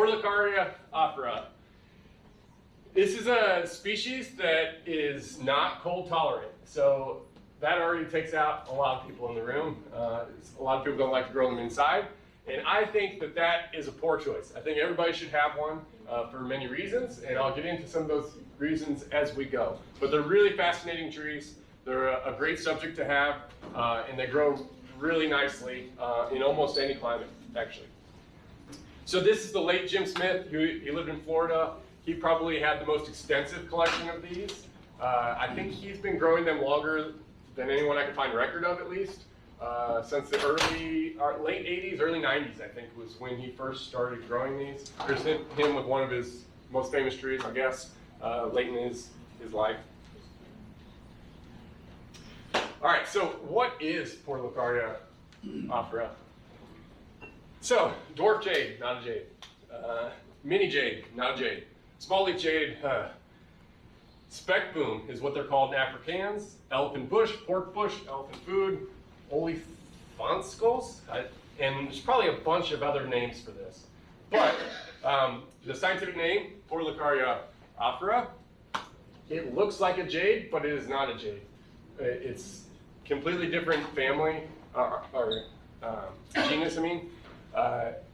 Portulacaria Afra. This is a species that is not cold tolerant, so that already takes out a lot of people in the room. A lot of people don't like to grow them inside, and I think that that is a poor choice. I think everybody should have one for many reasons, and I'll get into some of those reasons as we go. But they're really fascinating trees. They're a great subject to have, and they grow really nicely in almost any climate, actually. So this is the late Jim Smith. He lived in Florida. He probably had the most extensive collection of these. I think he's been growing them longer than anyone I could find record of, at least. Since the late 80s, early 90s, I think, was when he first started growing these. There's him with one of his most famous trees, I guess, late in his life. All right, so what is Portulacaria Afra? So, dwarf jade, not a jade. Mini jade, not a jade. Small leaf jade, speck boom is what they're called in Afrikaans. Elephant bush, pork bush, elephant food, olifantskulls, and there's probably a bunch of other names for this. But the scientific name, Portulacaria Afra, it looks like a jade, but it is not a jade. It's completely different family, or genus, I mean.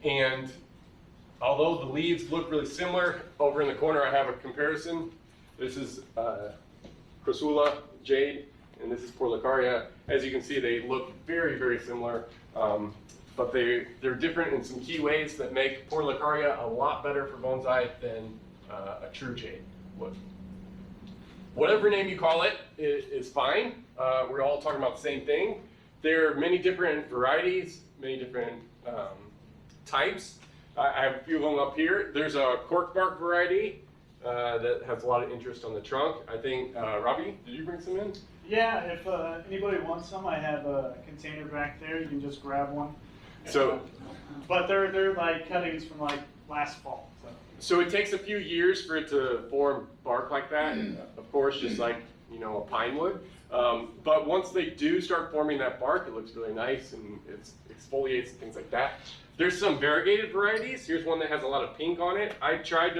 And although the leaves look really similar, over in the corner I have a comparison. This is Chrysula jade, and this is Portulacaria. As you can see, they look very, very similar, but they're different in some key ways that make Portulacaria a lot better for bonsai than a true jade would. Whatever name you call it is fine. We're all talking about the same thing. There are many different varieties, many different types. I have a few of them up here. There's a cork bark variety that has a lot of interest on the trunk. I think, Robbie, did you bring some in? Yeah, if anybody wants some, I have a container back there. You can just grab one. So, but they're like cuttings from like last fall. So it takes a few years for it to form bark like that, of course, just like, you know, a pine would. But once they do start forming that bark, it looks really nice and it exfoliates and things like that. There's some variegated varieties. Here's one that has a lot of pink on it. I tried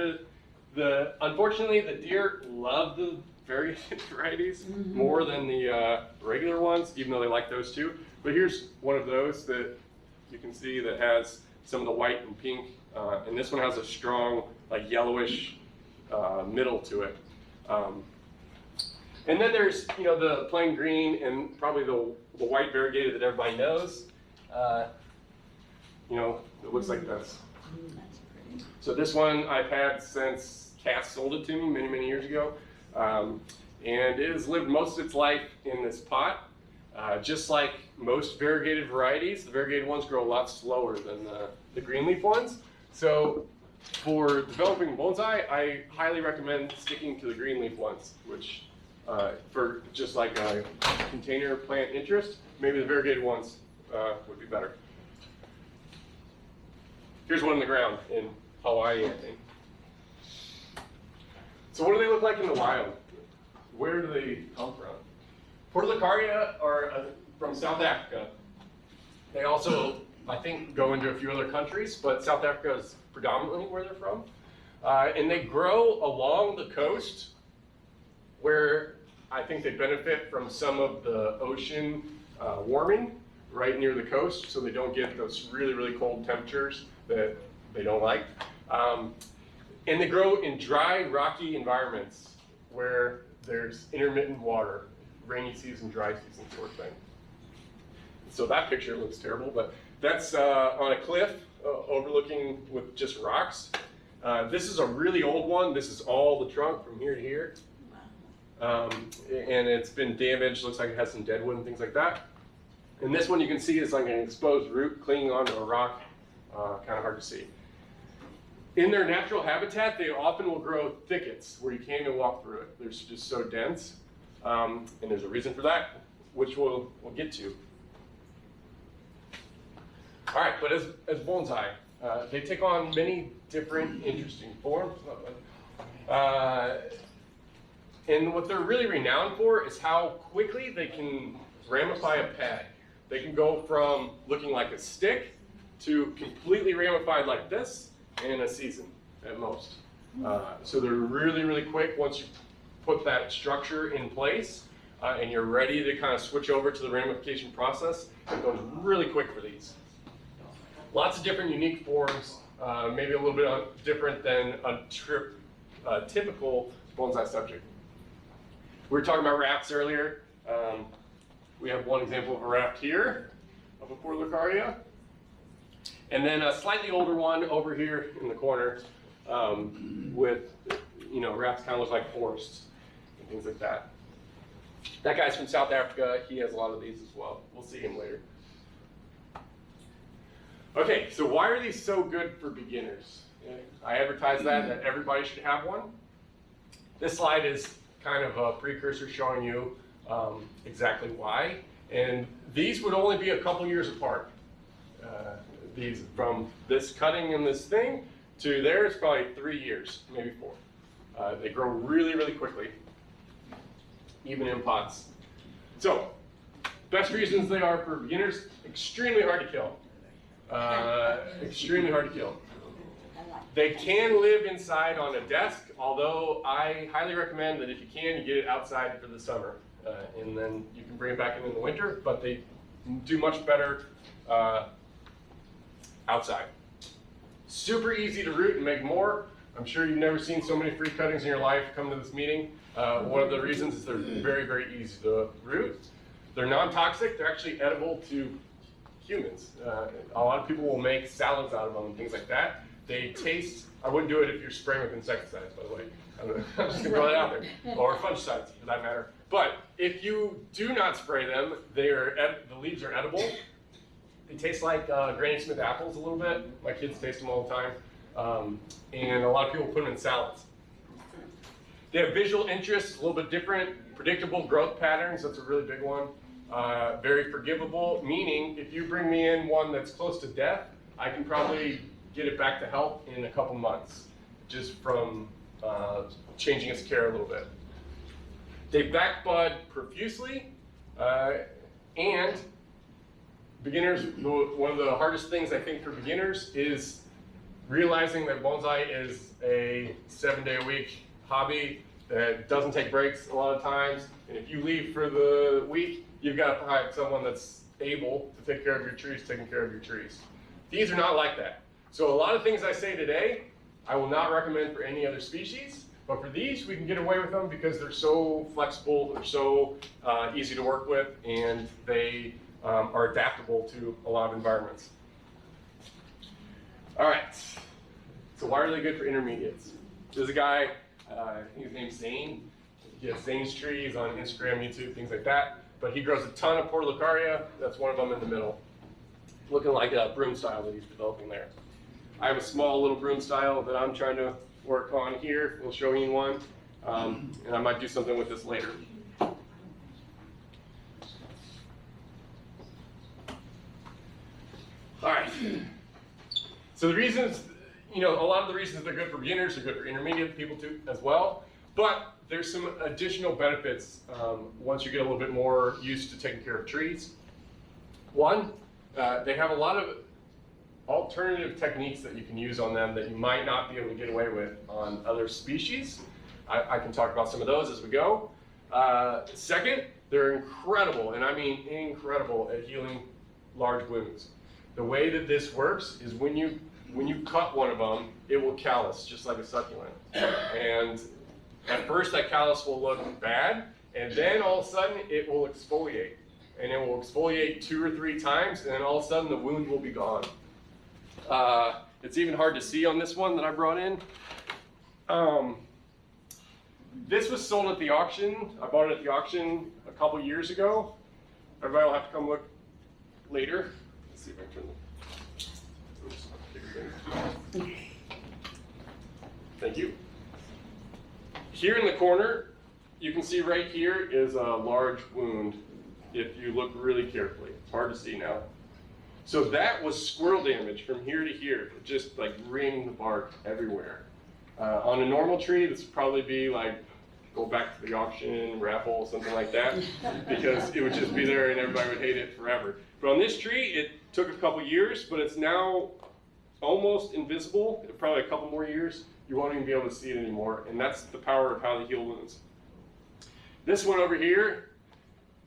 unfortunately, the deer love the variegated varieties more than the regular ones, even though they like those too. But here's one of those that you can see that has some of the white and pink. And this one has a strong, like yellowish middle to it. And then there's, you know, the plain green and probably the white variegated that everybody knows. You know, it looks like this. That's pretty. So this one I've had since Cass sold it to me many, many years ago. And it has lived most of its life in this pot. Just like most variegated varieties, the variegated ones grow a lot slower than the greenleaf ones. So for developing bonsai, I highly recommend sticking to the greenleaf ones, which for just like a container plant interest, maybe the variegated ones would be better. Here's one in the ground in Hawaii, I think. So what do they look like in the wild? Where do they come from? Portulacaria are from South Africa. They also, I think, go into a few other countries, but South Africa is predominantly where they're from. And they grow along the coast where I think they benefit from some of the ocean warming right near the coast, so they don't get those really, really cold temperatures that they don't like. And they grow in dry, rocky environments where there's intermittent water, rainy season, dry season sort of thing. So that picture looks terrible, but that's on a cliff overlooking with just rocks. This is a really old one. This is all the trunk from here to here. And it's been damaged. Looks like it has some dead wood and things like that. And this one you can see is like an exposed root clinging onto a rock. Kind of hard to see. In their natural habitat, they often will grow thickets where you can't even walk through it. They're just so dense. And there's a reason for that, which we'll get to. All right, but as bonsai, they take on many different interesting forms. And what they're really renowned for is how quickly they can ramify a pad. They can go from looking like a stick to completely ramified like this, in a season at most. So they're really, really quick once you put that structure in place and you're ready to kind of switch over to the ramification process. It goes really quick for these. Lots of different unique forms, maybe a little bit different than a typical bonsai subject. We were talking about rafts earlier. We have one example of a raft here of a Portulacaria. And then a slightly older one over here in the corner with, rafts kind of look like forests and things like that. That guy's from South Africa. He has a lot of these as well. We'll see him later. Okay, so why are these so good for beginners? I advertise that everybody should have one. This slide is kind of a precursor showing you exactly why. And these would only be a couple years apart. These from this cutting in this thing to there is probably 3 years, maybe 4. They grow really, really quickly, even in pots. So, best reasons they are for beginners, extremely hard to kill. Extremely hard to kill. They can live inside on a desk, although I highly recommend that if you can, you get it outside for the summer. And then you can bring it back in the winter, but they do much better outside. Super easy to root and make more. I'm sure you've never seen so many free cuttings in your life come to this meeting. One of the reasons is they're very, very easy to root. They're non-toxic. They're actually edible to humans. A lot of people will make salads out of them and things like that. They taste, I wouldn't do it if you're spraying with insecticides, by the way. I'm just gonna throw that out there. Or fungicides, for that matter. But if you do not spray them, the leaves are edible. They taste like Granny Smith apples a little bit. My kids taste them all the time. And a lot of people put them in salads. They have visual interests, a little bit different. Predictable growth patterns, that's a really big one. Very forgivable, meaning if you bring me in one that's close to death, I can probably get it back to health in a couple months, just from changing its care a little bit. They back bud profusely, and beginners, one of the hardest things I think for beginners is realizing that bonsai is a 7-day-a-week hobby that doesn't take breaks a lot of times, and if you leave for the week, you've got to find someone that's able to take care of your trees, taking care of your trees. These are not like that. So a lot of things I say today, I will not recommend for any other species, but for these, we can get away with them because they're so flexible, they're so easy to work with, and they are adaptable to a lot of environments. All right, so why are they good for intermediates? There's a guy, I think his name's Zane. He has Zane's trees on Instagram, YouTube, things like that. But he grows a ton of Portulacaria. That's one of them in the middle, looking like a broom style that he's developing there. I have a small little broom style that I'm trying to work on here. We'll show you one, and I might do something with this later. All right. So the reasons, a lot of the reasons they're good for beginners are good for intermediate people too as well. But there's some additional benefits once you get a little bit more used to taking care of trees. One, they have a lot of alternative techniques that you can use on them that you might not be able to get away with on other species. I can talk about some of those as we go. Second, they're incredible, and I mean incredible, at healing large wounds. The way that this works is when you cut one of them, it will callus, just like a succulent. And at first that callus will look bad, and then all of a sudden it will exfoliate. And it will exfoliate 2 or 3 times, and then all of a sudden the wound will be gone. It's even hard to see on this one that I brought in. This was sold at the auction. I bought it at the auction a couple years ago. Everybody will have to come look later. Let's see if I can turn this. Thank you. Here in the corner, you can see right here is a large wound if you look really carefully. It's hard to see now. So that was squirrel damage from here to here, just like reaming the bark everywhere. On a normal tree, this would probably be like, go back to the auction, raffle, something like that, because it would just be there and everybody would hate it forever. But on this tree, it took a couple years, but it's now almost invisible. Probably a couple more years, you won't even be able to see it anymore. And that's the power of how to heal wounds. This one over here,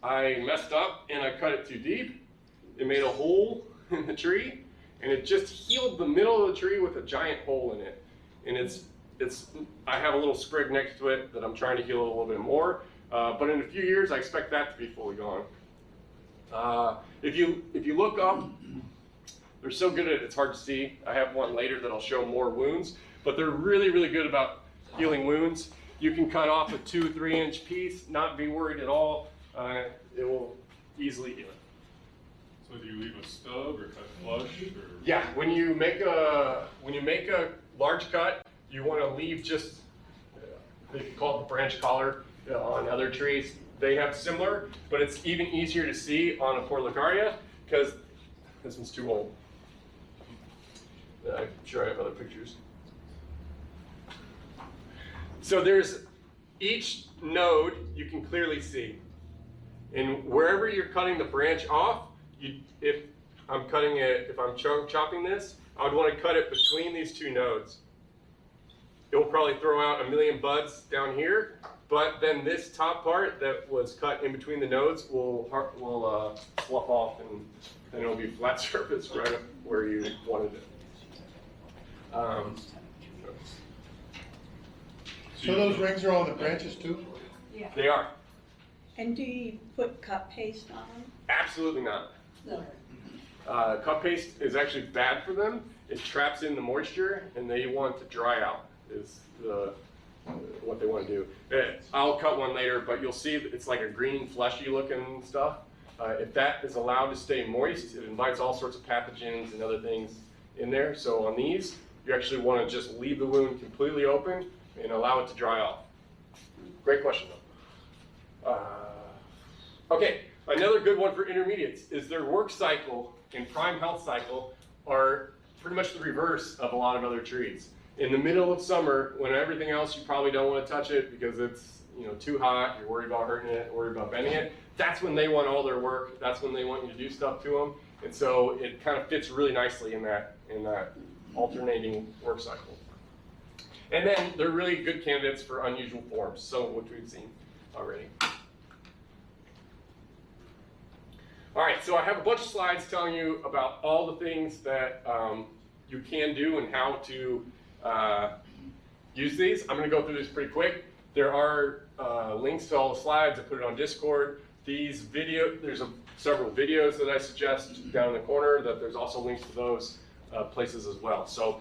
I messed up and I cut it too deep. It made a hole in the tree, and it just healed the middle of the tree with a giant hole in it. And I have a little sprig next to it that I'm trying to heal a little bit more. But in a few years, I expect that to be fully gone. If you look up, they're so good at it, it's hard to see. I have one later that'll show more wounds, but they're really, really good about healing wounds. You can cut off a 2-3 inch piece, not be worried at all. It will easily heal it. So do you leave a stub or cut flush? Or? Yeah, when you make a large cut, you want to leave just, they call it the branch collar on other trees. They have similar, but it's even easier to see on a Portulacaria because this one's too old. I'm sure I have other pictures. So there's each node you can clearly see. And wherever you're cutting the branch off, if I'm chopping this, I would want to cut it between these two nodes. It will probably throw out a million buds down here, but then this top part that was cut in between the nodes will slough off, and then it'll be flat surface right up where you wanted it. So those rings are on the branches too? Yeah. They are. And do you put cut paste on them? Absolutely not. No. Cut paste is actually bad for them. It traps in the moisture, and they want to dry out. Is what they want to do. I'll cut one later, but you'll see it's like a green, fleshy looking stuff. If that is allowed to stay moist, it invites all sorts of pathogens and other things in there. So on these, you actually want to just leave the wound completely open and allow it to dry off. Great question though. Okay, another good one for intermediates is their work cycle and prime health cycle are pretty much the reverse of a lot of other trees. In the middle of summer, when everything else you probably don't want to touch it because it's too hot, you're worried about hurting it, worried about bending it, that's when they want all their work, that's when they want you to do stuff to them. And so it kind of fits really nicely in that alternating work cycle. And then they're really good candidates for unusual forms, some of which we've seen already. All right, so I have a bunch of slides telling you about all the things that you can do and how to use these. I'm going to go through this pretty quick. There are links to all the slides. I put it on Discord. There's several videos that I suggest down in the corner. That there's also links to those places as well. So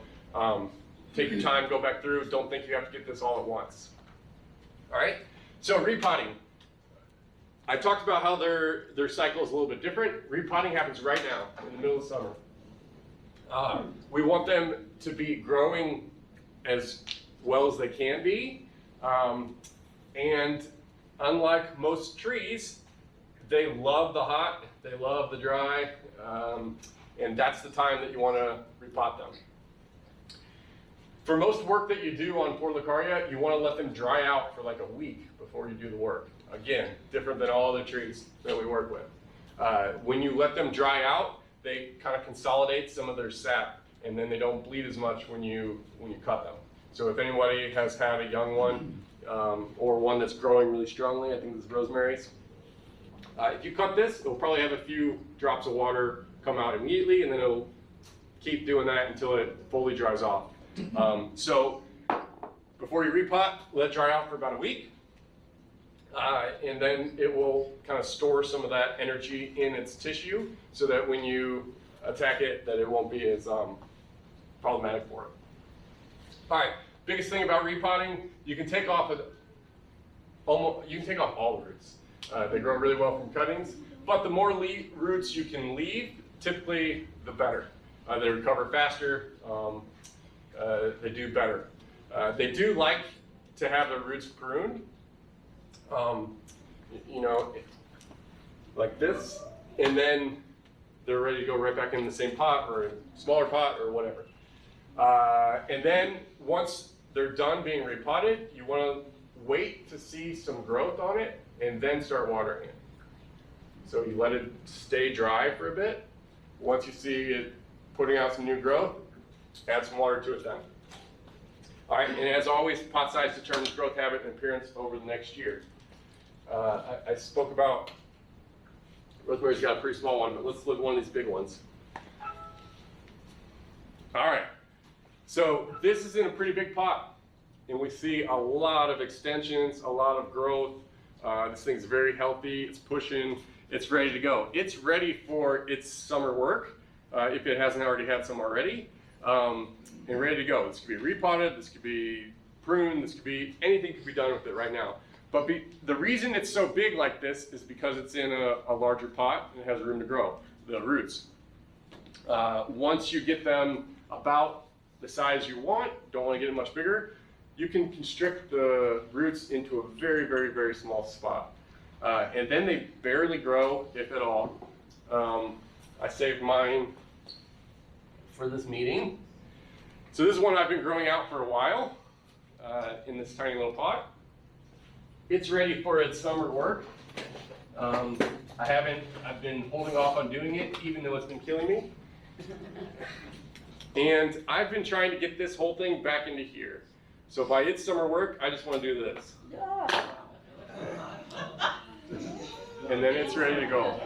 take your time, go back through. Don't think you have to get this all at once. All right. So repotting. I talked about how their cycle is a little bit different. Repotting happens right now in the middle of summer. We want them to be growing as well as they can be. And unlike most trees, they love the hot, they love the dry, and that's the time that you want to repot them. For most work that you do on Portulacaria, you want to let them dry out for like a week before you do the work. Again, different than all other trees that we work with. When you let them dry out, they kind of consolidate some of their sap, and then they don't bleed as much when you cut them. So if anybody has had a young one or one that's growing really strongly, I think this is Rosemary's. If you cut this, it'll probably have a few drops of water come out immediately, and then it'll keep doing that until it fully dries off. So before you repot, let it dry out for about a week. And then it will kind of store some of that energy in its tissue so that when you attack it, that it won't be as problematic for it. All right, biggest thing about repotting, you can take off all the roots. They grow really well from cuttings, but the more roots you can leave, typically the better. They recover faster, they do better. They do like to have their roots pruned. Like this, and then they're ready to go right back in the same pot or a smaller pot or whatever. And then once they're done being repotted, you want to wait to see some growth on it and then start watering it. So you let it stay dry for a bit. Once you see it putting out some new growth, Add some water to it then. All right, and as always, pot size determines growth habit and appearance over the next year. I spoke about, Rosemary's got a pretty small one, but let's look at one of these big ones. All right, so this is in a pretty big pot, and we see a lot of extensions, a lot of growth. This thing's very healthy, it's pushing, it's ready to go. It's ready for its summer work, if it hasn't already had some already, and ready to go. This could be repotted, this could be pruned, this could be, anything could be done with it right now. But the reason it's so big like this is because it's in a larger pot and it has room to grow, the roots. Once you get them about the size you want, don't want to get it much bigger, you can constrict the roots into a very, very, very small spot. And then they barely grow, if at all. I saved mine for this meeting. So this is one I've been growing out for a while in this tiny little pot. It's ready for its summer work. I've been holding off on doing it, even though it's been killing me. And I've been trying to get this whole thing back into here. So by its summer work, I just want to do this. And then it's ready to go.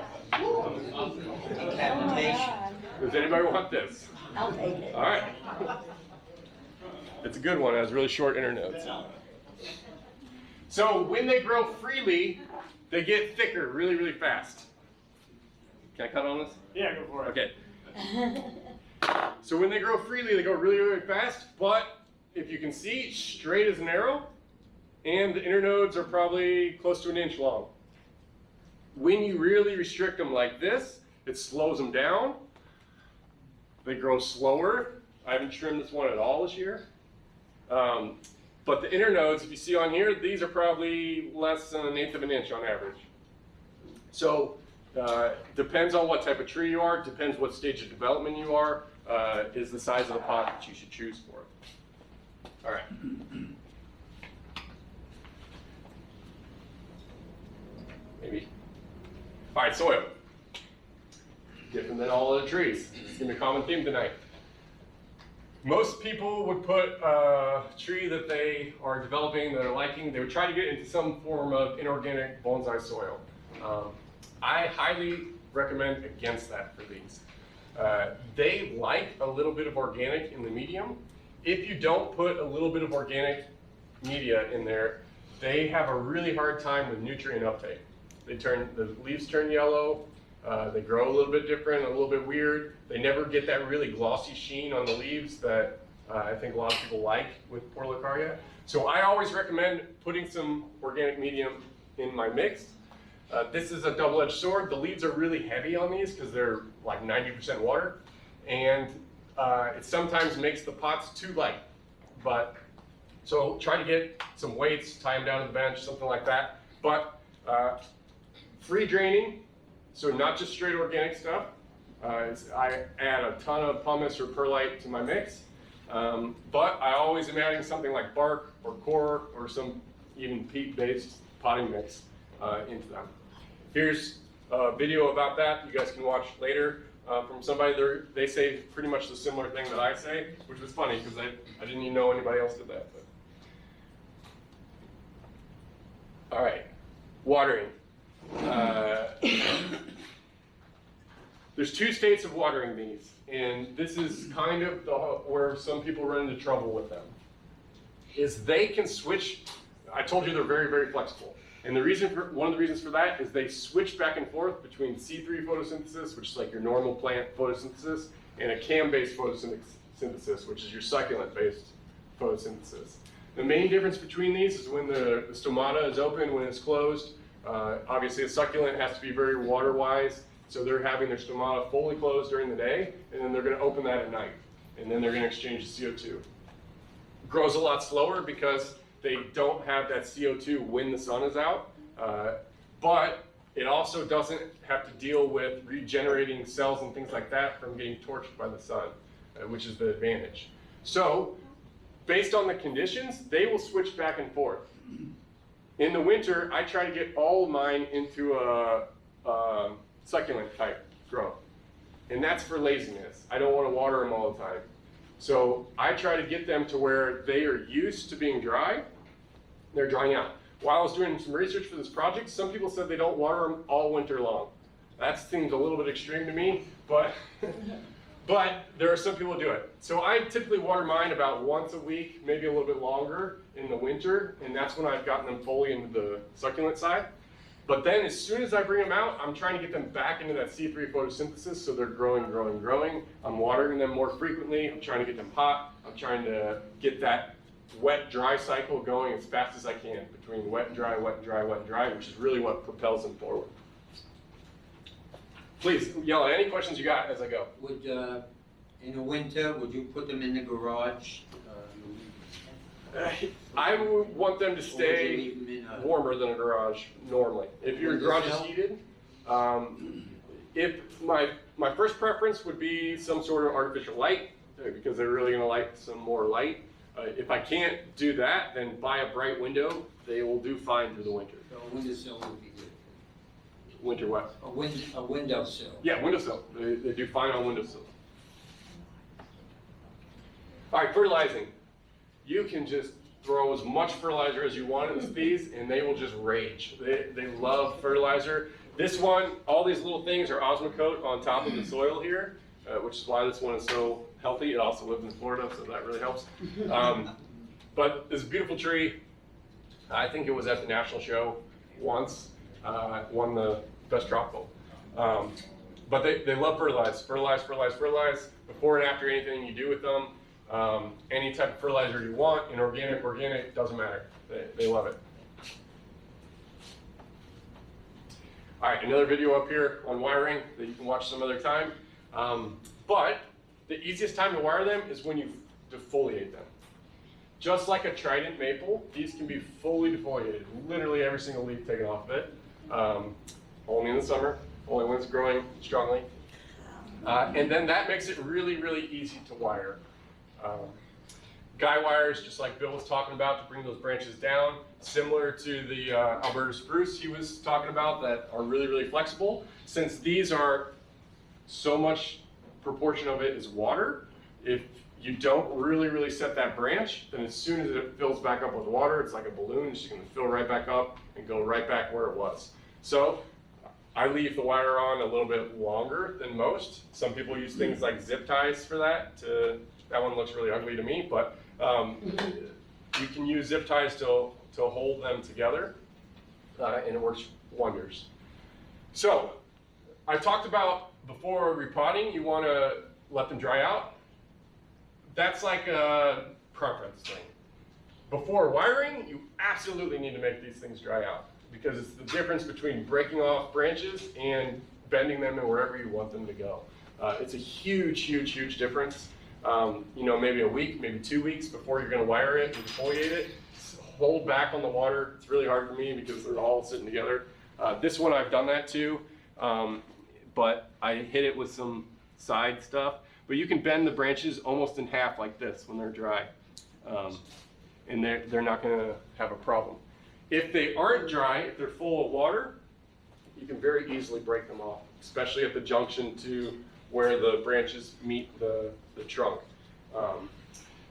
Does anybody want this? I'll take it. All right. It's a good one. It has really short internodes. So when they grow freely, they get thicker really, really fast. Can I cut on this? Yeah, go for it. Okay. So when they grow freely, they go really, really fast, but if you can see, straight as an arrow, and the internodes are probably close to 1 inch long. When you really restrict them like this, it slows them down. They grow slower. I haven't trimmed this one at all this year. But the internodes, if you see on here, these are probably less than 1/8 of an inch on average. So depends on what type of tree you are, depends what stage of development you are, is the size of the pot that you should choose for it. All right. Maybe. All right, soil. Different than all other trees. It's gonna be a common theme tonight. Most people would put a tree that they are developing, that are liking, they would try to get into some form of inorganic bonsai soil. I highly recommend against that for these. They like a little bit of organic in the medium. If you don't put a little bit of organic media in there, they have a really hard time with nutrient uptake. The leaves turn yellow, they grow a little bit different, a little bit weird. They never get that really glossy sheen on the leaves that I think a lot of people like with Portulacaria. So I always recommend putting some organic medium in my mix. This is a double-edged sword. The leaves are really heavy on these because they're like 90% water. And it sometimes makes the pots too light. So try to get some weights, tie them down to the bench, something like that. But free draining, so not just straight organic stuff. I add a ton of pumice or perlite to my mix. But I always am adding something like bark or core or some even peat-based potting mix into them. Here's a video about that you guys can watch later from somebody. They say pretty much the similar thing that I say, which was funny because I didn't even know anybody else did that. But. All right, watering. There's 2 states of watering these, and this is kind of where some people run into trouble with them. Is they can switch. I told you they're very, very flexible. And one of the reasons for that is they switch back and forth between C3 photosynthesis, which is like your normal plant photosynthesis, and a CAM-based photosynthesis, which is your succulent-based photosynthesis. The main difference between these is when the stomata is open, when it's closed. Obviously, a succulent has to be very water-wise, so they're having their stomata fully closed during the day, and then they're going to open that at night, and then they're going to exchange the CO2. It grows a lot slower because they don't have that CO2 when the sun is out, but it also doesn't have to deal with regenerating cells and things like that from getting torched by the sun, which is the advantage. So, based on the conditions, they will switch back and forth. In the winter, I try to get all of mine into a succulent type growth. And that's for laziness. I don't want to water them all the time. So I try to get them to where they are used to being dry, they're drying out. While I was doing some research for this project, some people said they don't water them all winter long. That seems a little bit extreme to me, but but there are some people who do it. So I typically water mine about once a week, maybe a little bit longer in the winter, and that's when I've gotten them fully into the succulent side. But then as soon as I bring them out, I'm trying to get them back into that C3 photosynthesis, so they're growing, growing, growing. I'm watering them more frequently. I'm trying to get them hot. I'm trying to get that wet, dry cycle going as fast as I can between wet and dry, wet and dry, wet and dry, which is really what propels them forward. Please yell at any questions you got as I go. Would, in the winter, would you put them in the garage? I would want them to Or would you stay leave them in a- warmer than a garage normally. If your garage is heated, if my first preference would be some sort of artificial light, because they're really gonna like some more light. If I can't do that, then buy a bright window. They will do fine through the winter. So a windowsill would be good. Winter what? A windowsill. Yeah, windowsill. They do fine on windowsills. All right, fertilizing. You can just throw as much fertilizer as you want into these, and they will just rage. They love fertilizer. This one, all these little things are osmocote on top of the soil here, which is why this one is so healthy. It also lives in Florida, so that really helps. But this beautiful tree, I think it was at the national show once, won the best tropical. But they love fertilize, before and after anything you do with them. Any type of fertilizer you want, in organic, doesn't matter. They love it. All right, another video up here on wiring that you can watch some other time. But the easiest time to wire them is when you defoliate them. Just like a trident maple, these can be fully defoliated. Literally every single leaf taken off of it. Only in the summer, only when it's growing strongly. And then that makes it really, really easy to wire. Guy wires, just like Bill was talking about, to bring those branches down, similar to the Alberta spruce he was talking about, that are really, really flexible. Since these are so much proportion of it is water, if you don't really, really set that branch, then as soon as it fills back up with water, it's like a balloon, it's just gonna fill right back up and go right back where it was. So I leave the wire on a little bit longer than most. Some people use things like zip ties for that. That one looks really ugly to me, but you can use zip ties to hold them together, and it works wonders. So I talked about before repotting, you want to let them dry out. That's like a preference thing. Before wiring, you absolutely need to make these things dry out, because it's the difference between breaking off branches and bending them in wherever you want them to go. It's a huge, huge, huge difference. You know, maybe a week, maybe 2 weeks before you're gonna wire it and defoliate it. Hold back on the water. It's really hard for me because they're all sitting together. This one I've done that too, but I hit it with some side stuff. But you can bend the branches almost in half like this when they're dry, and they're not gonna have a problem. If they aren't dry, if they're full of water, you can very easily break them off, especially at the junction to where the branches meet the trunk.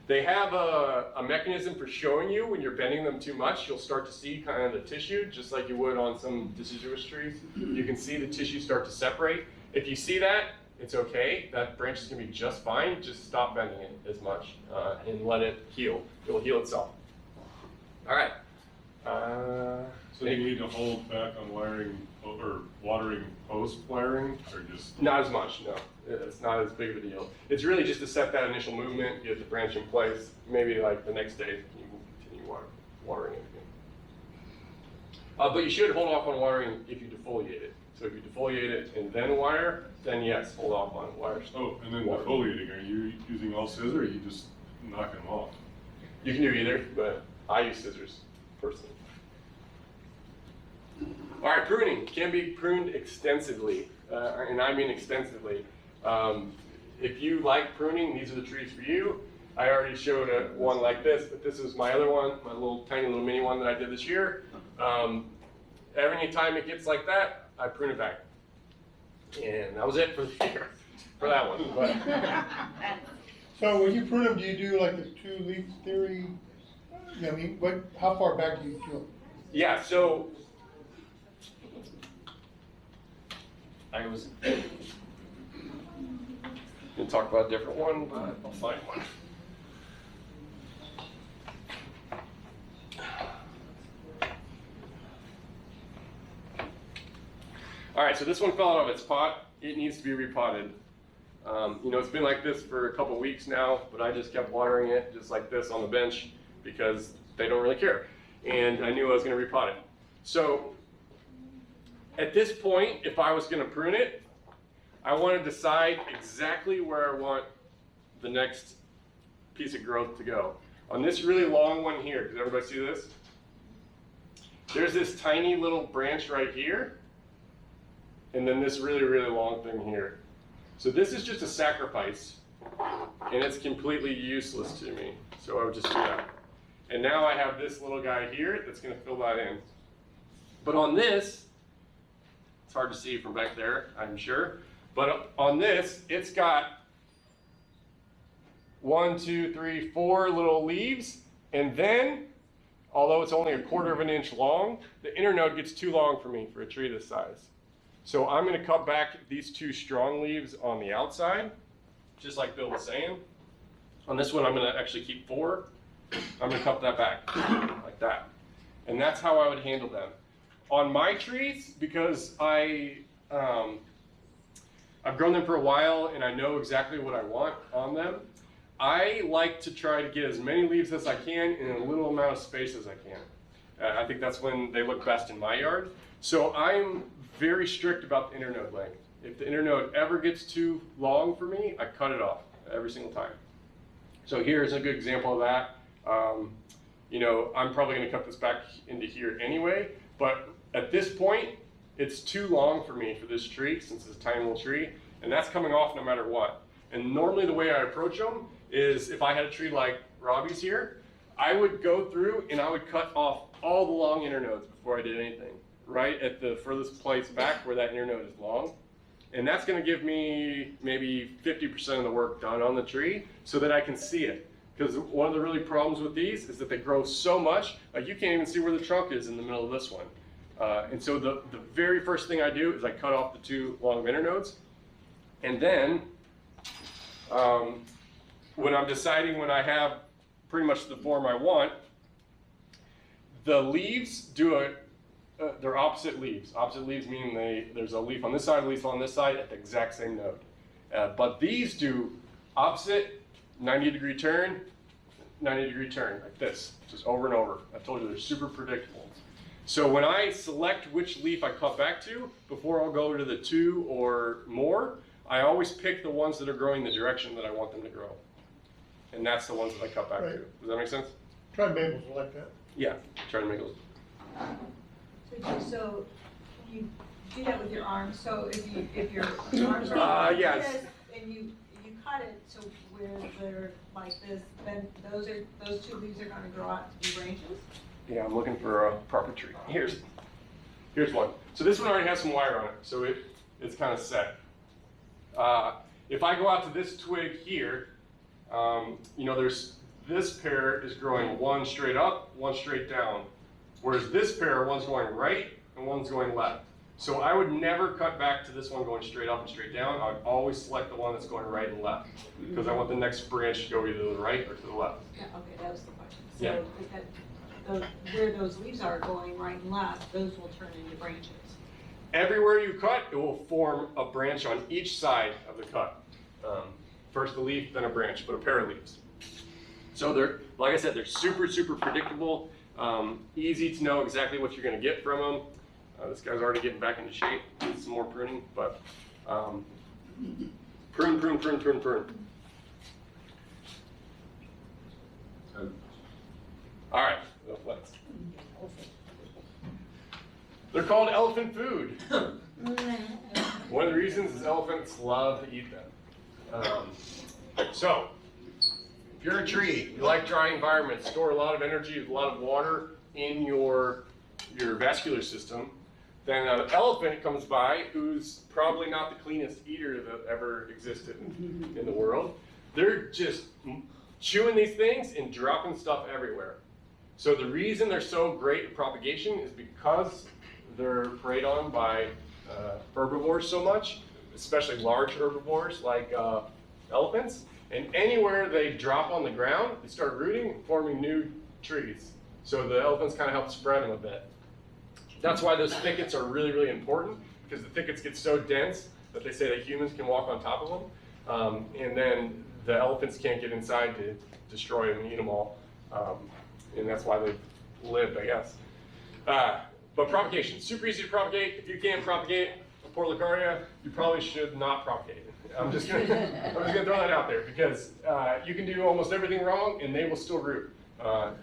They have a mechanism for showing you when you're bending them too much. You'll start to see kind of the tissue, just like you would on some deciduous trees. You can see the tissue start to separate. If you see that, it's okay. That branch is gonna be just fine. Just stop bending it as much and let it heal. It'll heal itself. All right. So do you need to hold back on wiring or watering post wiring, or just? Not as much, no. It's not as big of a deal. It's really just to set that initial movement, get the branch in place. Maybe like the next day you can continue watering it again. But you should hold off on watering if you defoliate it. So if you defoliate it and then wire, then yes, hold off on wires. Oh, and then defoliating, are you using all scissors, or are you just knocking them off? You can do either, but I use scissors personally. All right, pruning can be pruned extensively, and I mean extensively. If you like pruning, these are the trees for you. I already showed one like this, but this is my other one, my little tiny little mini one that I did this year. Every time it gets like that, I prune it back. And that was it for the year, for that one. So when you prune them, do you do like the 2-leaf theory? I mean, how far back do you kill? Yeah, so I was gonna talk about a different one, but I'll find one. All right, so this one fell out of its pot. It needs to be repotted. You know, it's been like this for a couple weeks now, but I just kept watering it just like this on the bench because they don't really care. And I knew I was gonna repot it. So at this point, if I was gonna prune it, I want to decide exactly where I want the next piece of growth to go. On this really long one here, does everybody see this? There's this tiny little branch right here, and then this really, really long thing here. So this is just a sacrifice, and it's completely useless to me. So I would just do that. And now I have this little guy here that's gonna fill that in. But on this, it's hard to see from back there, I'm sure. But on this, it's got 1, 2, 3, 4 little leaves. And then, although it's only 1/4 of an inch long, the internode gets too long for me for a tree this size. So I'm gonna cut back these 2 strong leaves on the outside, just like Bill was saying. On this one, I'm gonna actually keep 4. I'm gonna cut that back, like that. And that's how I would handle them. On my trees, because I've grown them for a while and I know exactly what I want on them, I like to try to get as many leaves as I can in a little amount of space as I can. I think that's when they look best in my yard. So I'm very strict about the internode length. If the internode ever gets too long for me, I cut it off every single time. So here's a good example of that. You know, I'm probably gonna cut this back into here anyway, but at this point, it's too long for me for this tree, since it's a tiny little tree, and that's coming off no matter what. And normally the way I approach them is, if I had a tree like Robbie's here, I would go through and I would cut off all the long internodes before I did anything, right at the furthest place back where that internode is long. And that's gonna give me maybe 50% of the work done on the tree so that I can see it. Because one of the really problems with these is that they grow so much, like you can't even see where the trunk is in the middle of this one. And so the very first thing I do is I cut off the 2 long internodes. And then, when I'm deciding when I have pretty much the form I want, the leaves do they're opposite leaves. Opposite leaves mean there's a leaf on this side, a leaf on this side at the exact same node. But these do opposite, 90-degree turn, 90-degree turn, like this, just over and over. I told you they're super predictable. So when I select which leaf I cut back to, before I'll go to the 2 or more, I always pick the ones that are growing the direction that I want them to grow. And that's the ones that I cut back to. Does that make sense? Try maples like that. Yeah, try to make those. So you do that with your arms, so if your arms are like yes. this, and you cut it, so where they're like this, then those 2 leaves are gonna grow out to be branches? Yeah, I'm looking for a proper tree. Here's one. So this one already has some wire on it, so it's kind of set. If I go out to this twig here, you know, this pair is growing one straight up, one straight down, whereas this pair, one's going right and one's going left. So I would never cut back to this one going straight up and straight down. I would always select the one that's going right and left, because I want the next branch to go either to the right or to the left. Yeah, okay, that was the question. Yeah. So where those leaves are going right and left, those will turn into branches. Everywhere you cut, it will form a branch on each side of the cut. First a leaf, then a branch, but a pair of leaves. So they're, like I said, they're super, super predictable. Easy to know exactly what you're gonna get from them. This guy's already getting back into shape. Needs some more pruning, but prune, prune, prune, prune, prune. All right, let's. They're called elephant food. One of the reasons is elephants love to eat them. So, if you're a tree, you like dry environments, store a lot of energy, a lot of water in your vascular system, then an elephant comes by who's probably not the cleanest eater that ever existed in the world. they're just chewing these things and dropping stuff everywhere. So the reason they're so great at propagation is because they're preyed on by herbivores so much, especially large herbivores like elephants. And anywhere they drop on the ground, they start rooting and forming new trees. So the elephants kind of help spread them a bit. That's why those thickets are really, really important, because the thickets get so dense that they say that humans can walk on top of them. And then the elephants can't get inside to destroy them and eat them all. And that's why they lived, I guess. But propagation, super easy to propagate. If you can't propagate a Portulacaria, you probably should not propagate it. I'm just gonna throw that out there, because you can do almost everything wrong and they will still root.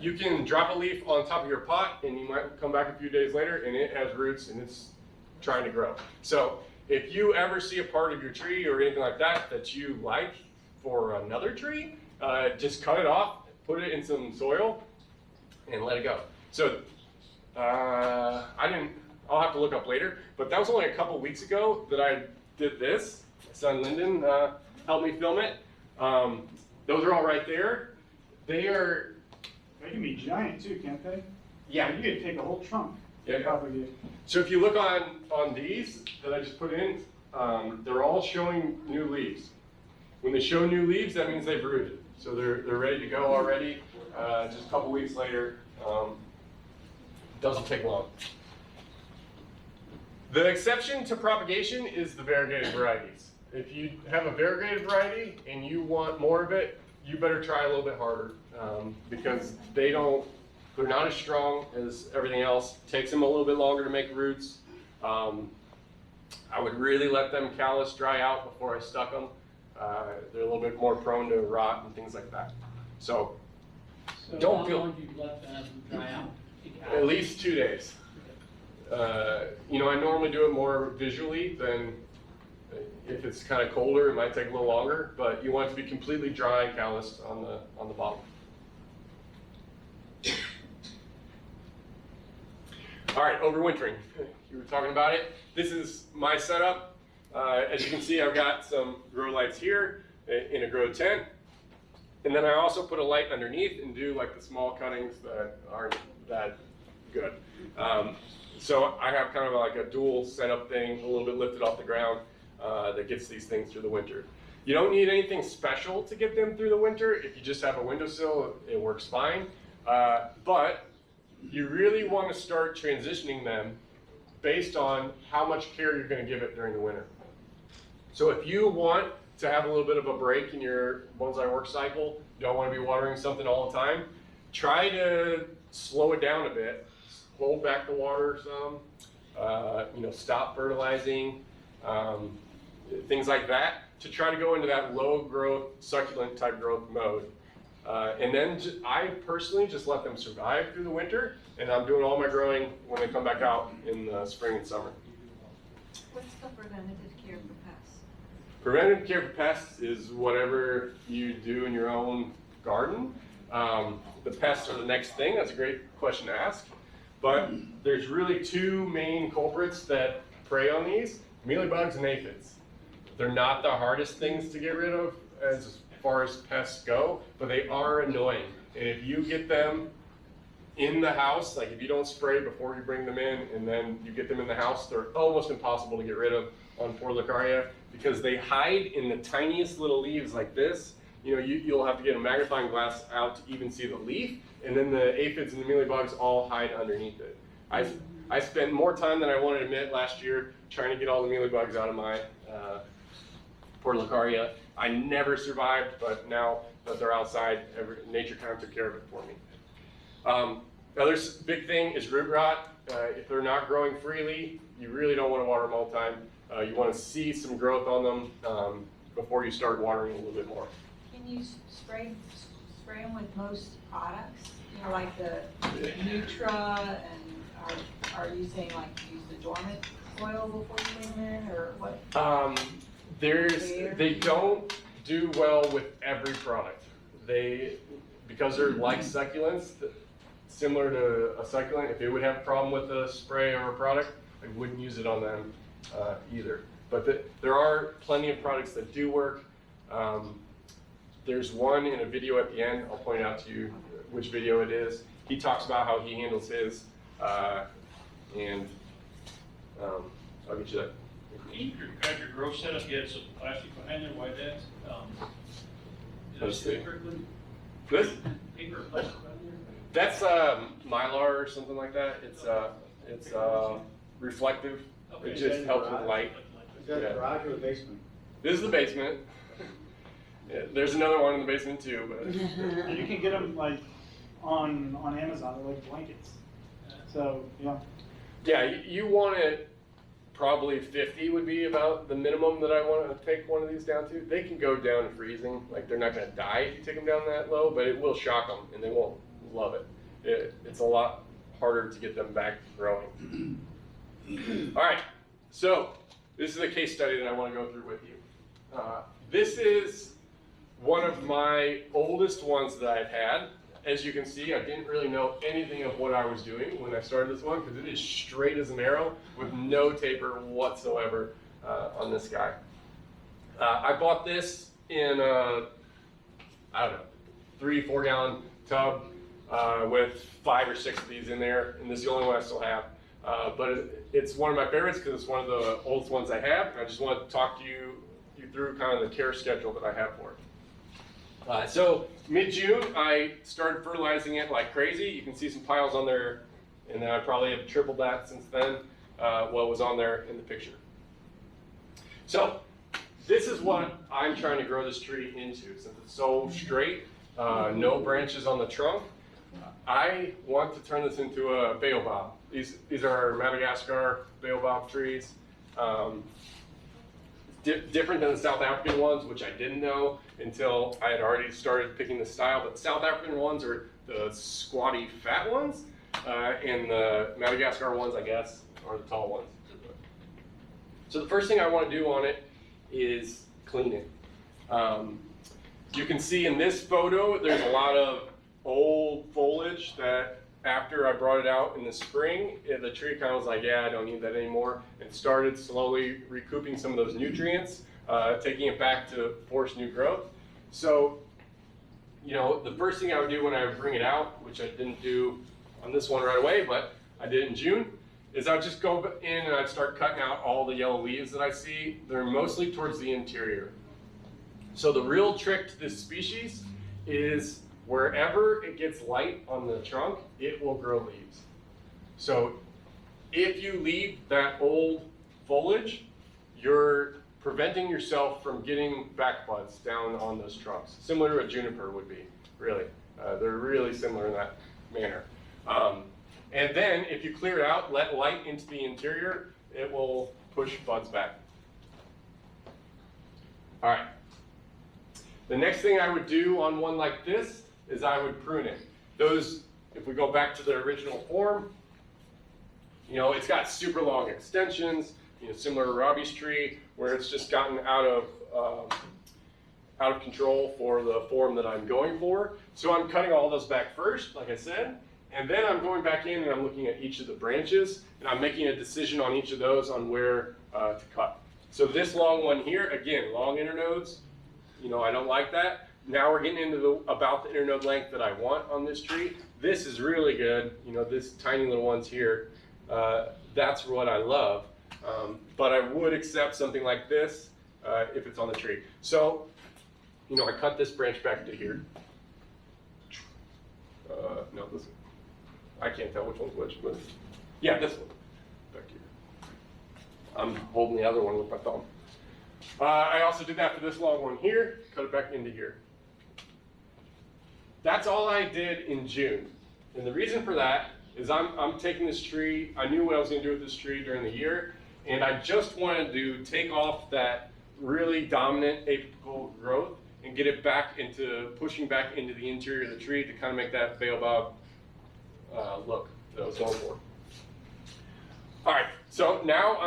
You can drop a leaf on top of your pot and you might come back a few days later and it has roots and it's trying to grow. So if you ever see a part of your tree or anything like that that you like for another tree, just cut it off, put it in some soil, and let it go. So I'll have to look up later, but that was only a couple weeks ago that I did this. My son Lyndon helped me film it. Those are all right there. They can be giant too, can't they? Yeah. You could take a whole trunk. Yeah. Propagate. So if you look on these that I just put in, they're all showing new leaves. When they show new leaves, that means they've rooted. So they're ready to go already. Just a couple weeks later, doesn't take long. The exception to propagation is the variegated varieties. If you have a variegated variety and you want more of it, you better try a little bit harder, because they're not as strong as everything else. It takes them a little bit longer to make roots. I would really let them callus dry out before I stuck them. They're a little bit more prone to rot and things like that. So don't how feel- long do you let them dry out? At least 2 days. I normally do it more visually than if it's kind of colder, it might take a little longer, but you want it to be completely dry and calloused on the bottom. All right, overwintering. You were talking about it. This is my setup. As you can see, I've got some grow lights here in a grow tent. And then I also put a light underneath and do like the small cuttings that aren't that good. So I have kind of like a dual setup thing, a little bit lifted off the ground, that gets these things through the winter. You don't need anything special to get them through the winter. If you just have a windowsill, it works fine. But you really want to start transitioning them based on how much care you're going to give it during the winter. So if you want to have a little bit of a break in your bonsai work cycle, you don't want to be watering something all the time, try to slow it down a bit. Hold back the water some, stop fertilizing, things like that, to try to go into that low growth, succulent type growth mode. And then I personally just let them survive through the winter, and I'm doing all my growing when they come back out in the spring and summer. What's the preventative care for pests? Preventative care for pests is whatever you do in your own garden. The pests are the next thing. That's a great question to ask. But there's really two main culprits that prey on these: mealybugs and aphids. They're not the hardest things to get rid of as far as pests go, but they are annoying. And if you get them in the house, like if you don't spray before you bring them in and then you get them in the house, they're almost impossible to get rid of on Portulacaria, because they hide in the tiniest little leaves like this. You'll have to get a magnifying glass out to even see the leaf, and then the aphids and the mealybugs all hide underneath it. I spent more time than I wanted to admit last year trying to get all the mealybugs out of my Portulacaria. I never survived, but now that they're outside, nature kind of took care of it for me. The other big thing is root rot. If they're not growing freely, you really don't want to water them all the time. You want to see some growth on them before you start watering a little bit more. Can you spray them with most products? Like the Nutra, and are you saying like use the dormant soil before you bring them in, or what? They don't do well with every product. Because they're like succulents, similar to a succulent, if it would have a problem with a spray or a product, I wouldn't use it on them either. But there are plenty of products that do work. There's one in a video at the end. I'll point out to you which video it is. He talks about how he handles his, and I'll get you that. You got your grow setup, you had some plastic behind there, why that? Let's Is see. it paper, This, paper or plastic behind that's Mylar or something like that. It's reflective. there? It just helps with light. Is that Yeah. a garage or a basement? This is the basement. Yeah, there's another one in the basement too, but You can get them like on Amazon, they're like blankets. So, yeah. yeah, you want it. Probably 50 would be about the minimum that I want to take one of these down to. They can go down to freezing. Like they're not going to die if you take them down that low, but it will shock them and they won't love it. It's a lot harder to get them back growing. All right, so this is a case study that I want to go through with you. This is one of my oldest ones that I've had. As you can see, I didn't really know anything of what I was doing when I started this one because it is straight as an arrow with no taper whatsoever on this guy. I bought this in a, I don't know, 3-4 gallon tub with 5 or 6 of these in there, and this is the only one I still have. But it's one of my favorites because it's one of the oldest ones I have, and I just want to talk to you through kind of the care schedule that I have for it. So mid-June, I started fertilizing it like crazy. You can see some piles on there, and then I probably have tripled that since then, what was on there in the picture. So this is what I'm trying to grow this tree into. Since it's so straight, no branches on the trunk, I want to turn this into a baobab. These are Madagascar baobab trees. Different than the South African ones, which I didn't know until I had already started picking the style. But the South African ones are the squatty fat ones, and the Madagascar ones, I guess, are the tall ones. So the first thing I want to do on it is clean it. You can see in this photo, there's a lot of old foliage that after I brought it out in the spring, the tree kind of was like, yeah, I don't need that anymore, and started slowly recouping some of those nutrients, taking it back to force new growth. So, you know, the first thing I would do when I would bring it out, which I didn't do on this one right away, but I did in June, is I would just go in and I'd start cutting out all the yellow leaves that I see. They're mostly towards the interior. So the real trick to this species is wherever it gets light on the trunk, it will grow leaves. So if you leave that old foliage, you're preventing yourself from getting back buds down on those trunks, similar to a juniper would be, really. They're really similar in that manner. And then if you clear it out, let light into the interior, it will push buds back. All right. The next thing I would do on one like this is I would prune it. Those, if we go back to the original form, you know, it's got super long extensions, you know, similar to Robbie's tree, where it's just gotten out of control for the form that I'm going for. So I'm cutting all those back first, like I said, and then I'm going back in and I'm looking at each of the branches, and I'm making a decision on each of those on where to cut. So this long one here, again, long internodes, you know, I don't like that. Now we're getting into about the internode length that I want on this tree. This is really good, you know, this tiny little ones here, that's what I love. But I would accept something like this if it's on the tree. So, you know, I cut this branch back to here. No, this one. I can't tell which one's which, but yeah, this one. Back here. I'm holding the other one with my thumb. I also did that for this long one here, cut it back into here. That's all I did in June. And the reason for that is I'm taking this tree, I knew what I was gonna do with this tree during the year, and I just wanted to take off that really dominant apical growth and get it back into, pushing back into the interior of the tree to kind of make that baobab look that I was going for. All right, so now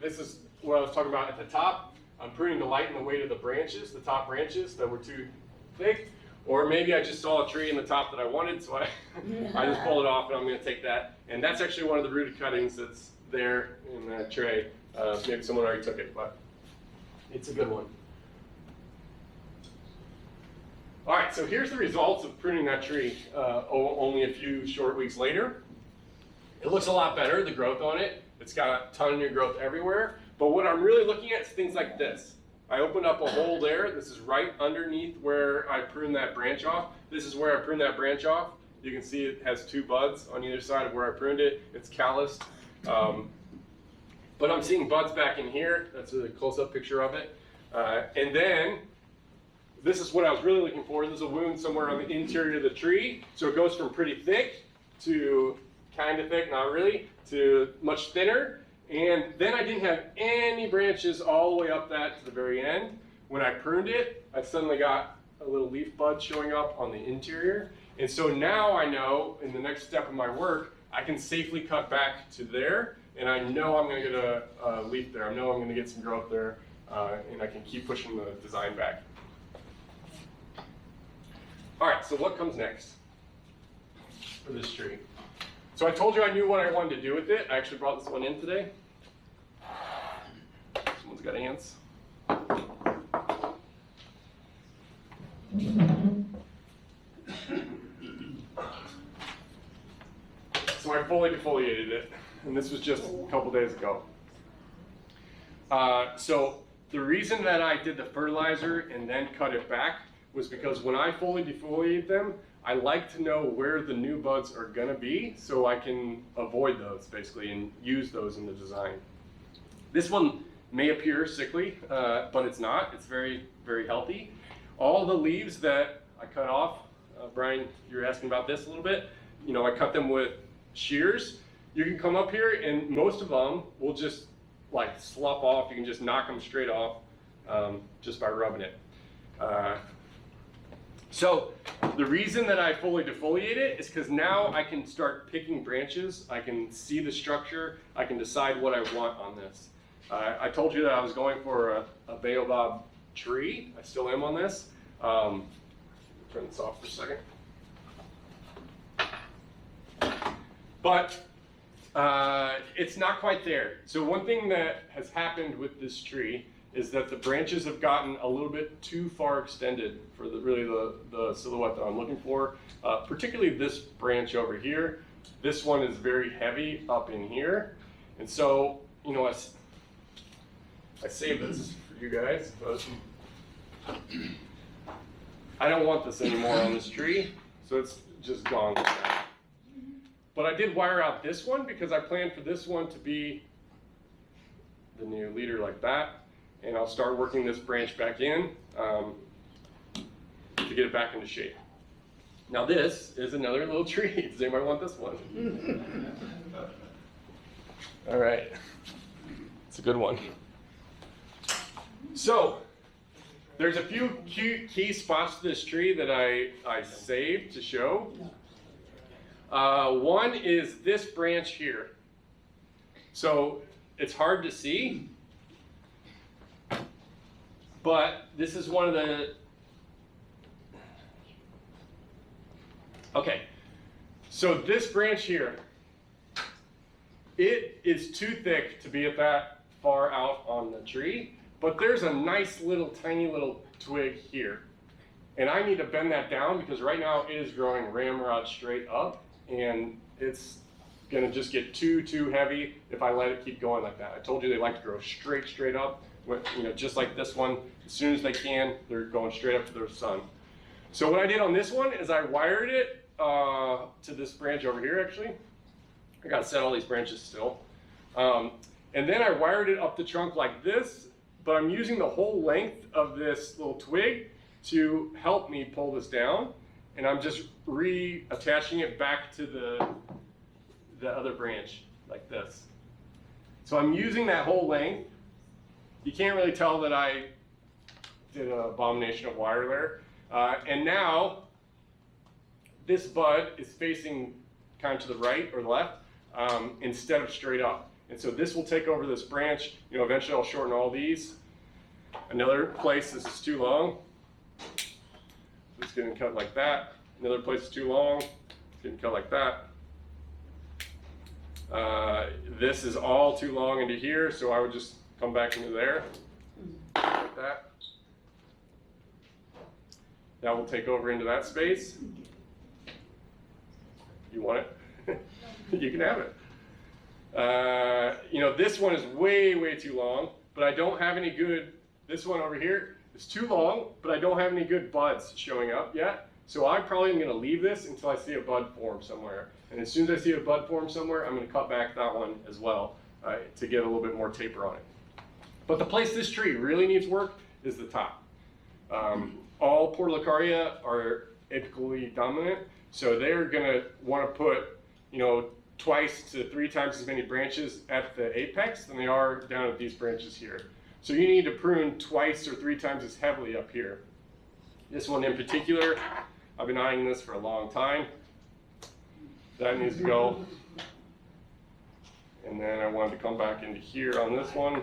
this is what I was talking about at the top. I'm pruning to lighten the weight of the branches, the top branches that were too thick. Or maybe I just saw a tree in the top that I wanted, so I just pulled it off and I'm gonna take that. And that's actually one of the rooted cuttings that's there in that tray. Maybe someone already took it, but it's a good one. All right, so here's the results of pruning that tree only a few short weeks later. It looks a lot better, the growth on it. It's got a ton of new growth everywhere. But what I'm really looking at is things like this. I opened up a hole there. This is right underneath where I pruned that branch off. This is where I pruned that branch off. You can see it has 2 buds on either side of where I pruned it. It's calloused. But I'm seeing buds back in here. That's a close-up picture of it. And then, this is what I was really looking for. There's a wound somewhere on the interior of the tree. So it goes from pretty thick to kind of thick, not really, to much thinner. And then I didn't have any branches all the way up that to the very end. When I pruned it, I suddenly got a little leaf bud showing up on the interior. And so now I know in the next step of my work, I can safely cut back to there. And I know I'm going to get a leaf there. I know I'm going to get some growth there. And I can keep pushing the design back. All right, so what comes next for this tree? So I told you I knew what I wanted to do with it. I actually brought this one in today. Someone's got ants. So I fully defoliated it, and this was just a couple days ago. So the reason that I did the fertilizer and then cut it back was because when I fully defoliate them, I like to know where the new buds are gonna be so I can avoid those basically and use those in the design. This one may appear sickly, but it's not. It's very, very healthy. All the leaves that I cut off, Brian, you were asking about this a little bit. You know, I cut them with shears. You can come up here and most of them will just like slough off. You can just knock them straight off just by rubbing it. So the reason that I fully defoliate it is because now I can start picking branches. I can see the structure. I can decide what I want on this. I told you that I was going for a baobab tree. I still am on this. Turn this off for a second. But it's not quite there. So one thing that has happened with this tree is that the branches have gotten a little bit too far extended for the silhouette that I'm looking for. Particularly this branch over here. This one is very heavy up in here. And so, you know, I saved this for you guys, but I don't want this anymore on this tree, so it's just gone like that. But I did wire out this one because I planned for this one to be the new leader like that. And I'll start working this branch back in to get it back into shape. Now this is another little tree. Does anybody want this one? All right, it's a good one. So there's a few key spots to this tree that I saved to show. One is this branch here. So it's hard to see. But this is one of the, okay, so this branch here, it is too thick to be at that far out on the tree, but there's a nice little, tiny little twig here. And I need to bend that down because right now it is growing ramrod straight up and it's gonna just get too heavy if I let it keep going like that. I told you they like to grow straight up. You know, just like this one, as soon as they can, they're going straight up to their sun. So what I did on this one is I wired it to this branch over here, actually. I gotta set all these branches still. And then I wired it up the trunk like this, but I'm using the whole length of this little twig to help me pull this down. And I'm just reattaching it back to the other branch, like this. So I'm using that whole length. You can't really tell that I did an abomination of wire there. And now, this bud is facing kind of to the right or left instead of straight up. And so this will take over this branch. You know, eventually I'll shorten all these. Another place, this is too long. It's getting cut like that. Another place is too long. It's getting cut like that. This is all too long into here, so I would just come back into there, like that. That will take over into that space. You want it? You can have it. You know, this one is way, way too long, but I don't have any good, this one over here is too long, but I don't have any good buds showing up yet. So I probably am gonna leave this until I see a bud form somewhere. And as soon as I see a bud form somewhere, I'm gonna cut back that one as well to get a little bit more taper on it. But the place this tree really needs work is the top. All Portulacaria are apically dominant, so they're gonna wanna put, you know, twice to 3 times as many branches at the apex than they are down at these branches here. So you need to prune twice or 3 times as heavily up here. This one in particular, I've been eyeing this for a long time. That needs to go. And then I wanted to come back into here on this one.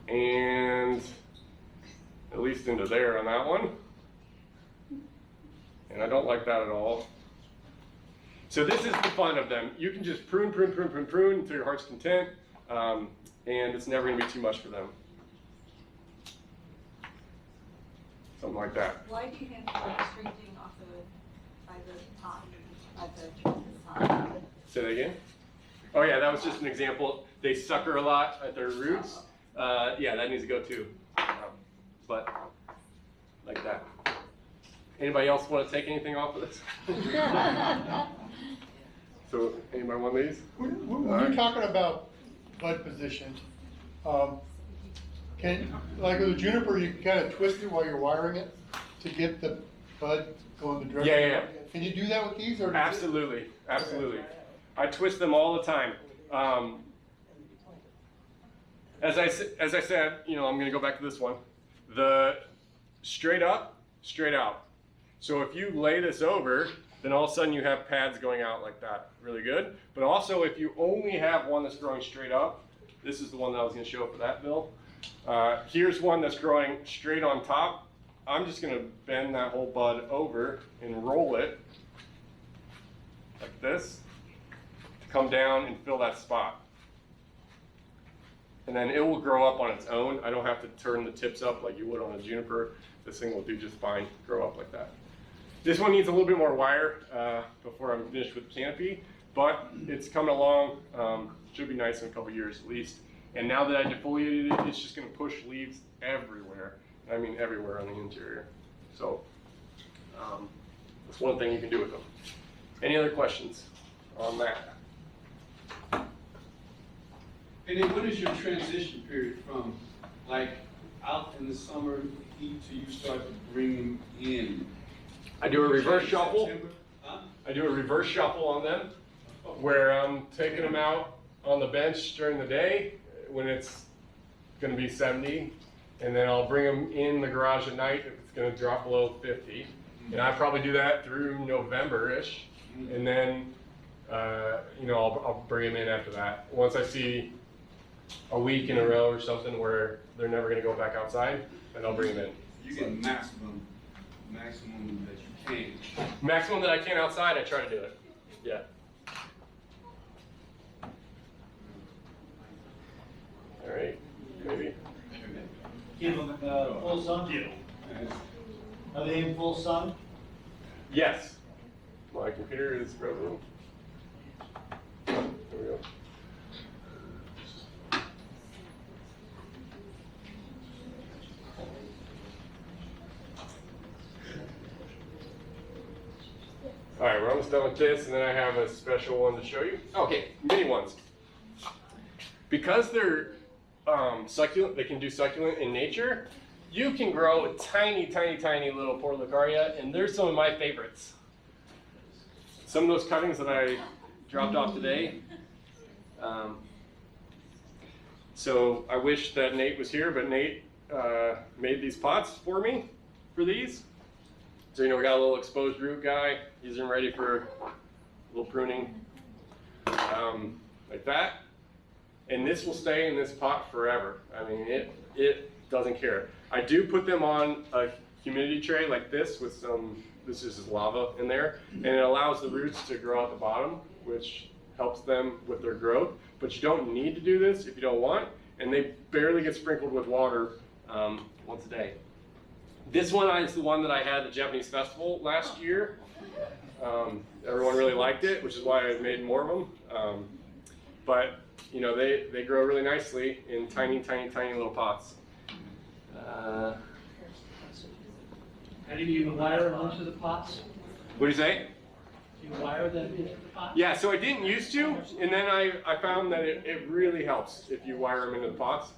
And at least into there on that one. And I don't like that at all. So this is the fun of them. You can just prune to your heart's content, and it's never gonna be too much for them. Something like that. Why do you have the restricting off by the top, at the top? Say that again? Oh yeah, that was just an example. They sucker a lot at their roots. Yeah, that needs to go too. But like that. Anybody else want to take anything off of this? So anybody want these? When you're talking about bud position, like with a juniper, you can kind of twist it while you're wiring it to get the bud going the direction. Yeah. Can you do that with these, or? Absolutely, absolutely. I twist them all the time. As I said, you know, I'm going to go back to this one. The straight up, straight out. So if you lay this over, then all of a sudden you have pads going out like that. Really good. But also if you only have one that's growing straight up, this is the one that I was going to show for that bill. Here's one that's growing straight on top. I'm just going to bend that whole bud over and roll it like this to come down and fill that spot. And then it will grow up on its own. I don't have to turn the tips up like you would on a juniper. This thing will do just fine, grow up like that. This one needs a little bit more wire before I'm finished with the canopy, but it's coming along. Should be nice in a couple years at least. And now that I defoliated it, it's just gonna push leaves everywhere. I mean everywhere on the interior. So that's one thing you can do with them. Any other questions on that? And then what is your transition period from, like, out in the summer heat till you start to bring them in? I do a reverse shuffle. September? Huh? I do a reverse shuffle on them, where I'm taking them out on the bench during the day when it's going to be 70, and then I'll bring them in the garage at night if it's going to drop below 50. And I probably do that through November-ish, and then you know, I'll bring them in after that. Once I see a week in a row or something where they're never going to go back outside, then I'll bring them in. You get maximum that you can. Maximum that I can outside, I try to do it. Yeah. All right, maybe. Keep them full sun? Are they in full sun? Yes. My computer is frozen. There we go. All right, we're almost done with this, and then I have a special one to show you. Okay, mini ones. Because they're succulent, they can do succulent in nature, you can grow a tiny, tiny, tiny little Portulacaria, and they're some of my favorites. Some of those cuttings that I dropped off today. So I wish that Nate was here, but Nate made these pots for me for these. So, you know, we got a little exposed root guy. He's ready for a little pruning, like that. And this will stay in this pot forever. I mean, it doesn't care. I do put them on a humidity tray like this with some, this is just lava in there, and it allows the roots to grow at the bottom, which helps them with their growth. But you don't need to do this if you don't want, and they barely get sprinkled with water once a day. This one is the one that I had at the Japanese festival last year. Everyone really liked it, which is why I made more of them. But you know, they grow really nicely in tiny, tiny, tiny little pots. How do you wire them into the pots? What do you say? Do you wire them into the pots? Yeah, so I didn't used to, and then I found that it really helps if you wire them into the pots.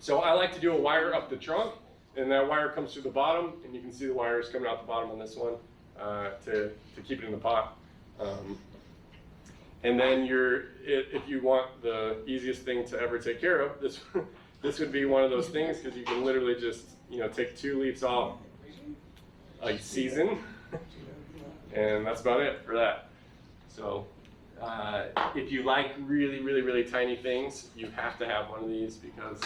So I like to do a wire up the trunk, and that wire comes through the bottom, and you can see the wires coming out the bottom on this one to keep it in the pot. And then if you want the easiest thing to ever take care of, this would be one of those things, because you can literally just take 2 leaves off a season, and that's about it for that. So if you like really, really, really tiny things, you have to have one of these because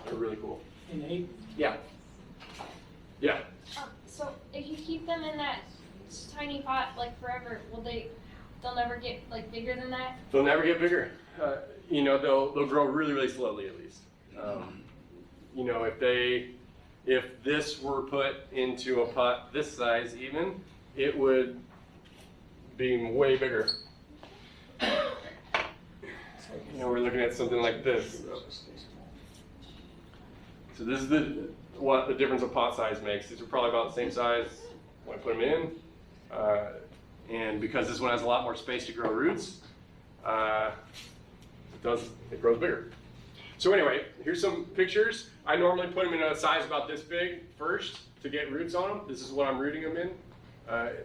they're really cool. Innate? Yeah. Yeah. So if you keep them in that tiny pot like forever, they'll never get like bigger than that? They'll never get bigger. They'll grow really, really slowly at least. If this were put into a pot this size even, it would be way bigger. We're looking at something like this. So this is what the difference of pot size makes. These are probably about the same size when I put them in. And because this one has a lot more space to grow roots, it grows bigger. So anyway, here's some pictures. I normally put them in a size about this big first to get roots on them. This is what I'm rooting them in.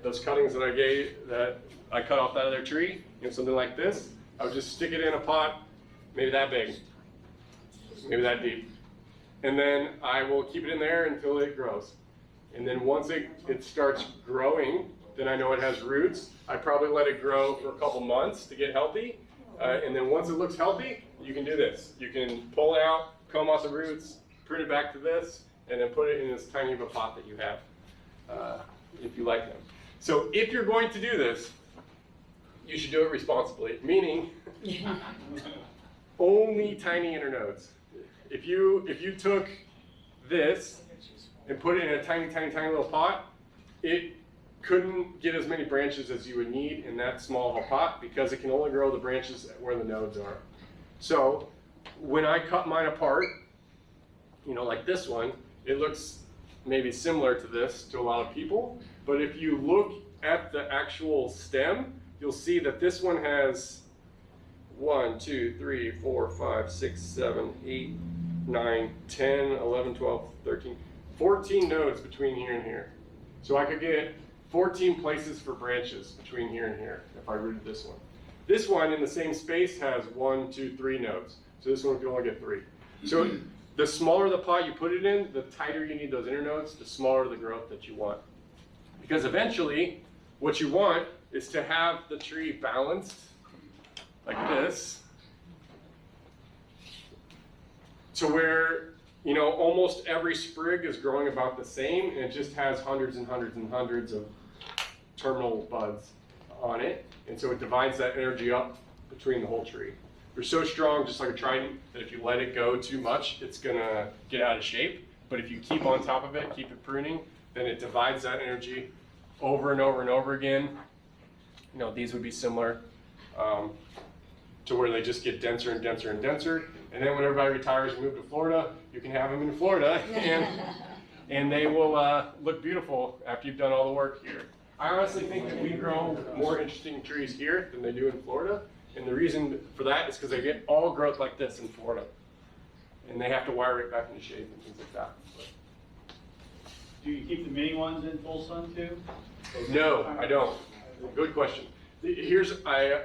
Those cuttings that I cut off out of their tree, something like this, I would just stick it in a pot, maybe that big, maybe that deep. And then I will keep it in there until it grows. And then once it starts growing, then I know it has roots. I probably let it grow for a couple months to get healthy. And then once it looks healthy, you can do this. You can pull it out, comb out the roots, prune it back to this, and then put it in this tiny of a pot that you have, if you like them. So if you're going to do this, you should do it responsibly, meaning only tiny internodes. If you took this and put it in a tiny, tiny, tiny little pot, it couldn't get as many branches as you would need in that small of a pot because it can only grow the branches where the nodes are. So when I cut mine apart, like this one, it looks maybe similar to this to a lot of people, but if you look at the actual stem, you'll see that this one has 1, 2, 3, 4, 5, 6, 7, 8, 9, 10, 11, 12, 13, 14 nodes between here and here. So I could get 14 places for branches between here and here if I rooted this one. This one in the same space has 1, 2, 3 nodes. So this one can only get 3. So the smaller the pot you put it in, the tighter you need those internodes, the smaller the growth that you want. Because eventually, what you want is to have the tree balanced like this, to where almost every sprig is growing about the same, and it just has hundreds and hundreds and hundreds of terminal buds on it, and so it divides that energy up between the whole tree. They're so strong, just like a trident, that if you let it go too much, it's gonna get out of shape. But if you keep on top of it, keep it pruning, then it divides that energy over and over and over again. These would be similar to where they just get denser and denser and denser. And then when everybody retires and move to Florida, you can have them in Florida, and they will look beautiful after you've done all the work here. I honestly think that we grow more interesting trees here than they do in Florida. And the reason for that is because they get all growth like this in Florida. And they have to wire it back into shape and things like that. Do you keep the mini ones in full sun too? No, I don't. Good question. I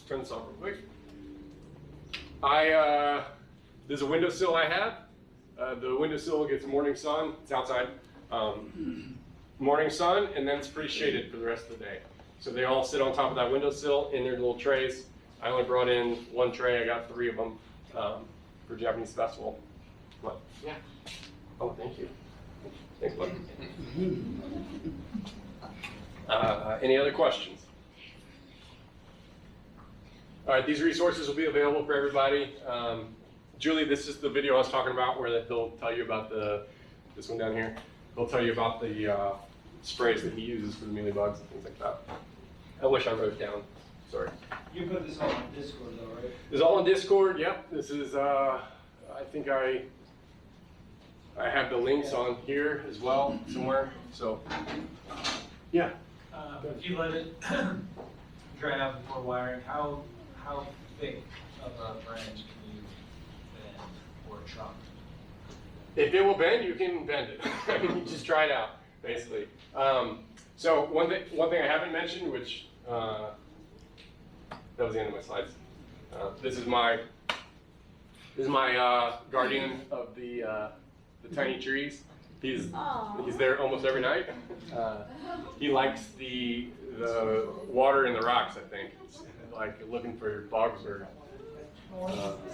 turn this off real quick. There's a windowsill I have. The windowsill gets morning sun. It's outside. Morning sun, and then it's pretty shaded for the rest of the day. So they all sit on top of that windowsill in their little trays. I only brought in 1 tray. I got 3 of them for Japanese festival. But yeah. Oh, thank you. Thanks, bud. Any other questions? All right, these resources will be available for everybody. Julie, this is the video I was talking about where he'll tell you about the this one down here. He'll tell you about the sprays that he uses for the mealybugs and things like that. I wish I wrote it down. Sorry. You put this all on Discord though, right? It's all in Discord. Yep. This is. I think I have the links on here as well somewhere. So yeah. If you let it dry out before wiring, how thick of a branch can you bend or trunk? If it will bend, you can bend it. You just try it out, basically. So one thing I haven't mentioned, which that was the end of my slides. This is my guardian of the tiny trees. He's there almost every night. He likes the water in the rocks, I think. It's like looking for bugs or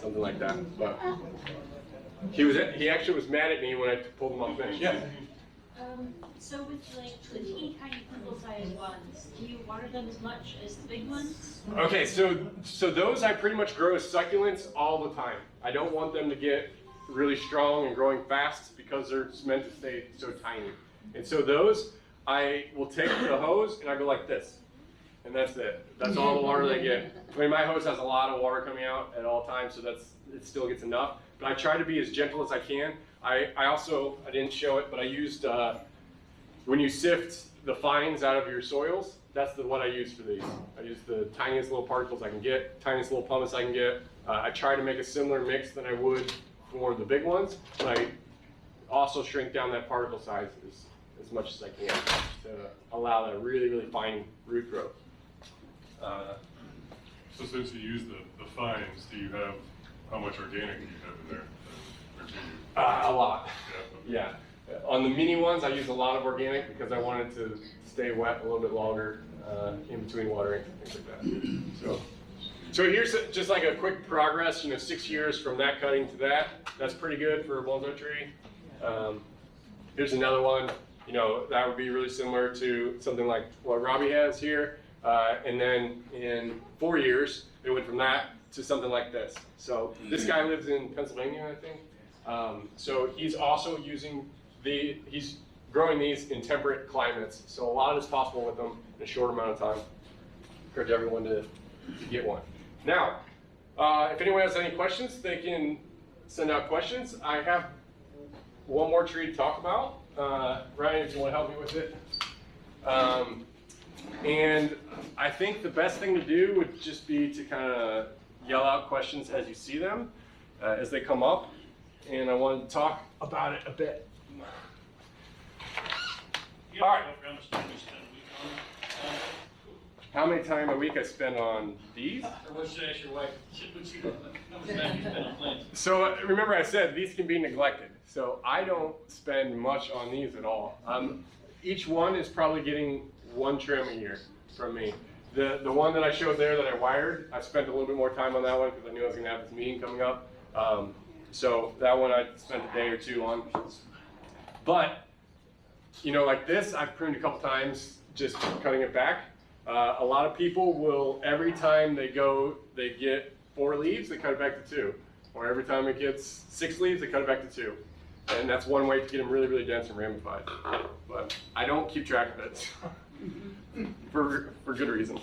something like that. But he actually was mad at me when I pulled him off the bench. Yeah. So with like the teeny tiny pimple-sized ones, do you water them as much as the big ones? Okay, so those I pretty much grow as succulents all the time. I don't want them to get really strong and growing fast because they're meant to stay so tiny. And so those, I will take the hose and I go like this. And that's it. That's all the water they get. I mean, my hose has a lot of water coming out at all times, so it still gets enough. But I try to be as gentle as I can. I didn't show it, but I used, when you sift the fines out of your soils, that's what I use for these. I use the tiniest little particles I can get, tiniest little pumice I can get. I try to make a similar mix than I would for the big ones, but I also shrink down that particle size as much as I can to allow that really, really fine root growth. So since you use the fines, do you have, how much organic do you have in there? Or do you? A lot. Yeah. Yeah. On the mini ones, I use a lot of organic because I wanted to stay wet a little bit longer in between watering and things like that. So here's just like a quick progress, 6 years from that cutting to that. That's pretty good for a bonsai tree. Here's another one, that would be really similar to something like what Robbie has here. And then in 4 years, it went from that to something like this. So this guy lives in Pennsylvania, I think. So he's also using he's growing these in temperate climates. So a lot is possible with them in a short amount of time. Encourage everyone to get one. Now, if anyone has any questions, they can send out questions. I have one more tree to talk about. Ryan, if you want to help me with it. And I think the best thing to do would just be to kind of yell out questions as you see them, as they come up. And I want to talk about it a bit. All right. How many time a week I spend on these? Or what should I ask your wife? How much time you spend on plants? So remember I said these can be neglected. So I don't spend much on these at all. Each one is probably getting one trim a year from me. The one that I showed there that I wired, I spent a little bit more time on that one because I knew I was going to have this meeting coming up. So that one I spent a day or two on. But, like this, I've pruned a couple times just cutting it back. A lot of people will, every time they get 4 leaves, they cut it back to 2. Or every time it gets 6 leaves, they cut it back to 2. And that's one way to get them really, really dense and ramified. But I don't keep track of it for good reason.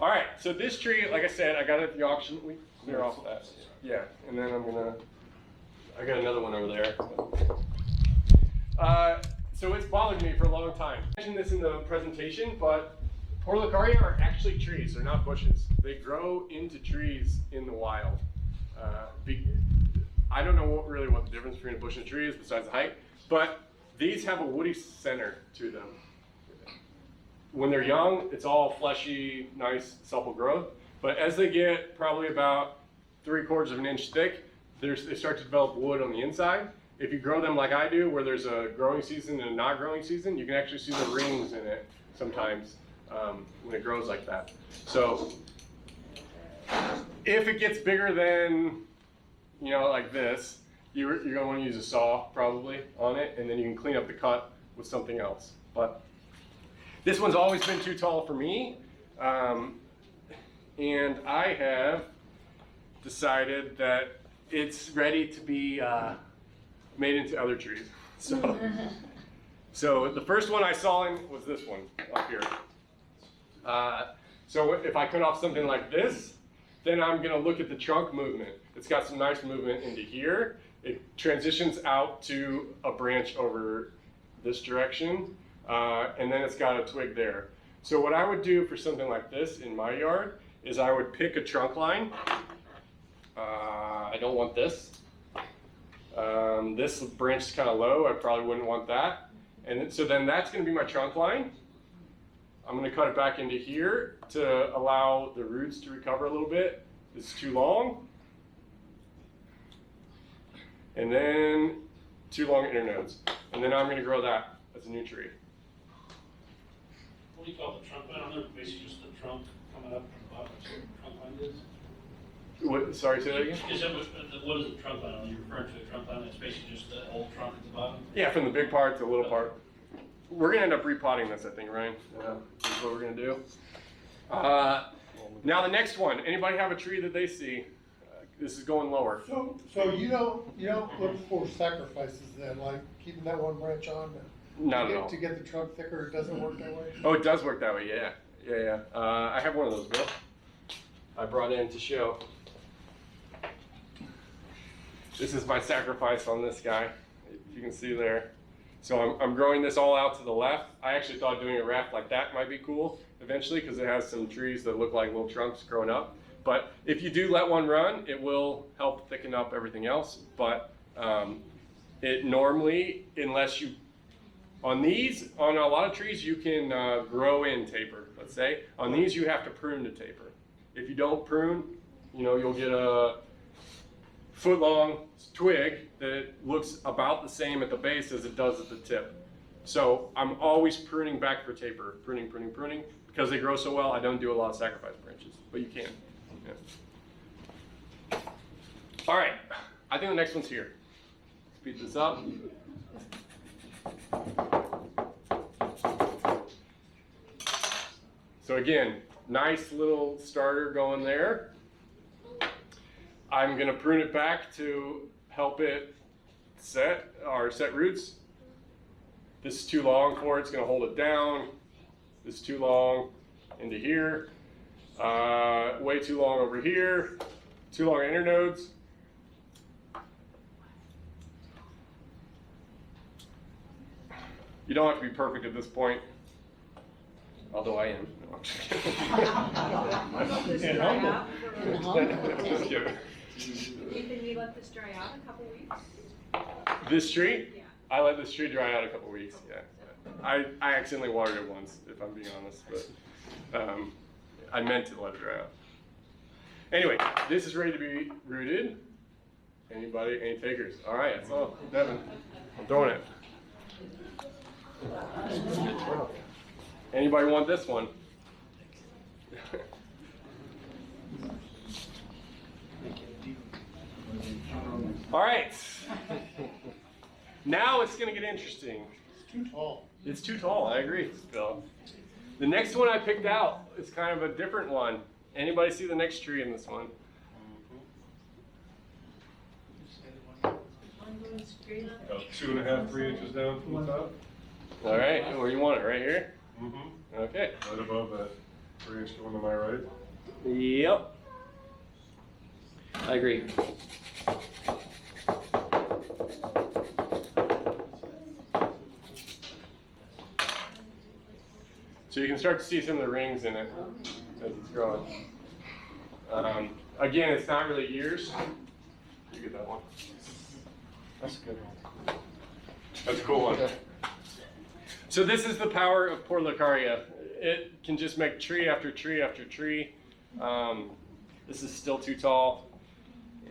All right, so this tree, like I said, I got it at the auction. We clear off that. Yeah, and then I got another one over there. So it's bothered me for a long time. I mentioned this in the presentation, but Portulacaria are actually trees. They're not bushes. They grow into trees in the wild. I don't know really what the difference between a bush and a tree is besides the height, but these have a woody center to them. When they're young, it's all fleshy, nice, supple growth. But as they get probably about 3/4 of an inch thick, they start to develop wood on the inside. If you grow them like I do, where there's a growing season and a not growing season, you can actually see the rings in it sometimes when it grows like that. So if it gets bigger than, like this, you're going to want to use a saw probably on it, and then you can clean up the cut with something else. But this one's always been too tall for me, and I have decided that it's ready to be made into other trees. So the first one I saw in was this one up here. So if I cut off something like this, then I'm gonna look at the trunk movement. It's got some nice movement into here. It transitions out to a branch over this direction, and then it's got a twig there. So what I would do for something like this in my yard is I would pick a trunk line. I don't want this. This branch is kind of low. I probably wouldn't want that. And so then that's going to be my trunk line. I'm going to cut it back into here to allow the roots to recover a little bit. It's too long. And then too long internodes. And then I'm going to grow that as a new tree. What do you call the trunk line on there? Basically just the trunk coming up from the bottom, that's what the trunk line is? What, sorry, say that again? Is that what is the trunk line? Are you referring to a trunk line that's basically just the whole trunk at the bottom? Yeah, from the big part to the little part. We're gonna end up repotting this, I think, Ryan. That's what we're gonna do. Now the next one. Anybody have a tree that they see? This is going lower. So you don't look for sacrifices then, like keeping that one branch on Not at all. to get the trunk thicker, it doesn't work that way? Oh, it does work that way. Yeah. I have one of those, Bill. I brought in to show. This is my sacrifice on this guy, if you can see there. So I'm growing this all out to the left. I actually thought doing a raft like that might be cool eventually because it has some trees that look like little trunks growing up. But if you do let one run, it will help thicken up everything else. But it normally, unless you, on a lot of trees, you can grow in taper, let's say. On these, you have to prune to taper. If you don't prune, you'll get a foot-long twig that looks about the same at the base as it does at the tip. So I'm always pruning back for taper, pruning. Because they grow so well, I don't do a lot of sacrifice branches, but you can. Yeah. All right, I think the next one's here. Speed this up. So again, nice little starter going there. I'm gonna prune it back to help it set roots. This is too long for it, it's gonna hold it down. This is too long into here. Way too long over here. Too long internodes. You don't have to be perfect at this point, although I am. No, I'm just kidding. Just kidding. Ethan, you let this dry out a couple weeks? This tree? Yeah. I let this tree dry out a couple weeks, yeah. I accidentally watered it once, if I'm being honest, but I meant to let it dry out. Anyway, this is ready to be rooted. Anybody, any takers? All right, that's all. Devin, I'm throwing it. Anybody want this one? All right. Now it's going to get interesting. It's too tall. It's too tall, I agree, Bill. The next one I picked out is kind of a different one. Anybody see the next tree in this one? About 2.5, 3 inches down from the top. All right, where you want it? Right here? Mm-hmm. Okay. Right above that 3-inch one to my right. Yep. I agree. So you can start to see some of the rings in it as it's growing. Again, it's not really years. You get that one. That's a good one. That's a cool one. So this is the power of Portulacaria. It can just make tree after tree after tree. This is still too tall,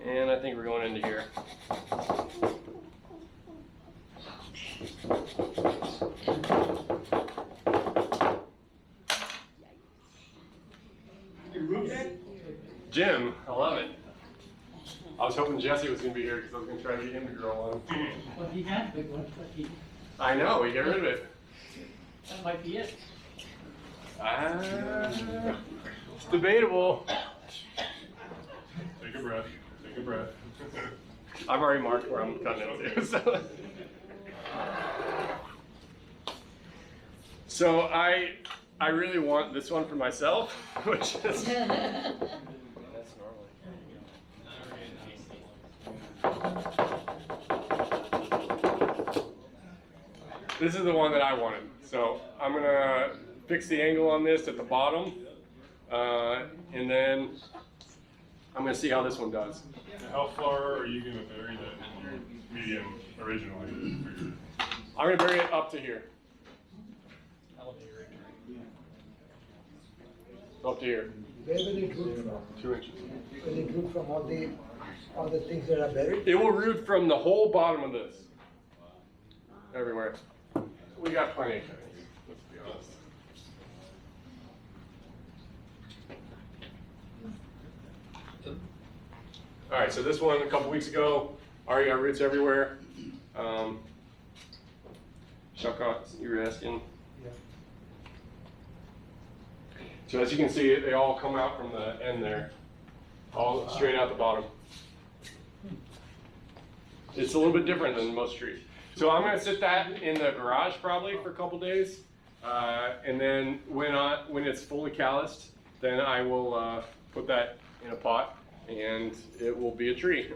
and I think we're going into here. Jim, I love it. I was hoping Jesse was going to be here because I was going to try to get him to grow one. Well, he had a big one, but I know, we get rid of it. that might be it. It's debatable. Take a breath. Take a breath. I've already marked where I'm cutting it to. So I really want this one for myself, which is that's gnarly. This is the one that I wanted. So I'm gonna fix the angle on this at the bottom, and then I'm gonna see how this one does. How far are you gonna bury that medium originally? I'm gonna bury it up to here. Up to here. Where will it root from? 2 inches. Will it root from all the things that are buried? It will root from the whole bottom of this. Everywhere. We got plenty of cuttings, let's be honest. All right, so this one a couple weeks ago, already got roots everywhere. Shaka, you were asking? Yeah. So as you can see, they all come out from the end there, all straight out the bottom. It's a little bit different than most trees. So I'm gonna sit that in the garage probably for a couple days, and then when it's fully calloused, then I will put that in a pot, and it will be a tree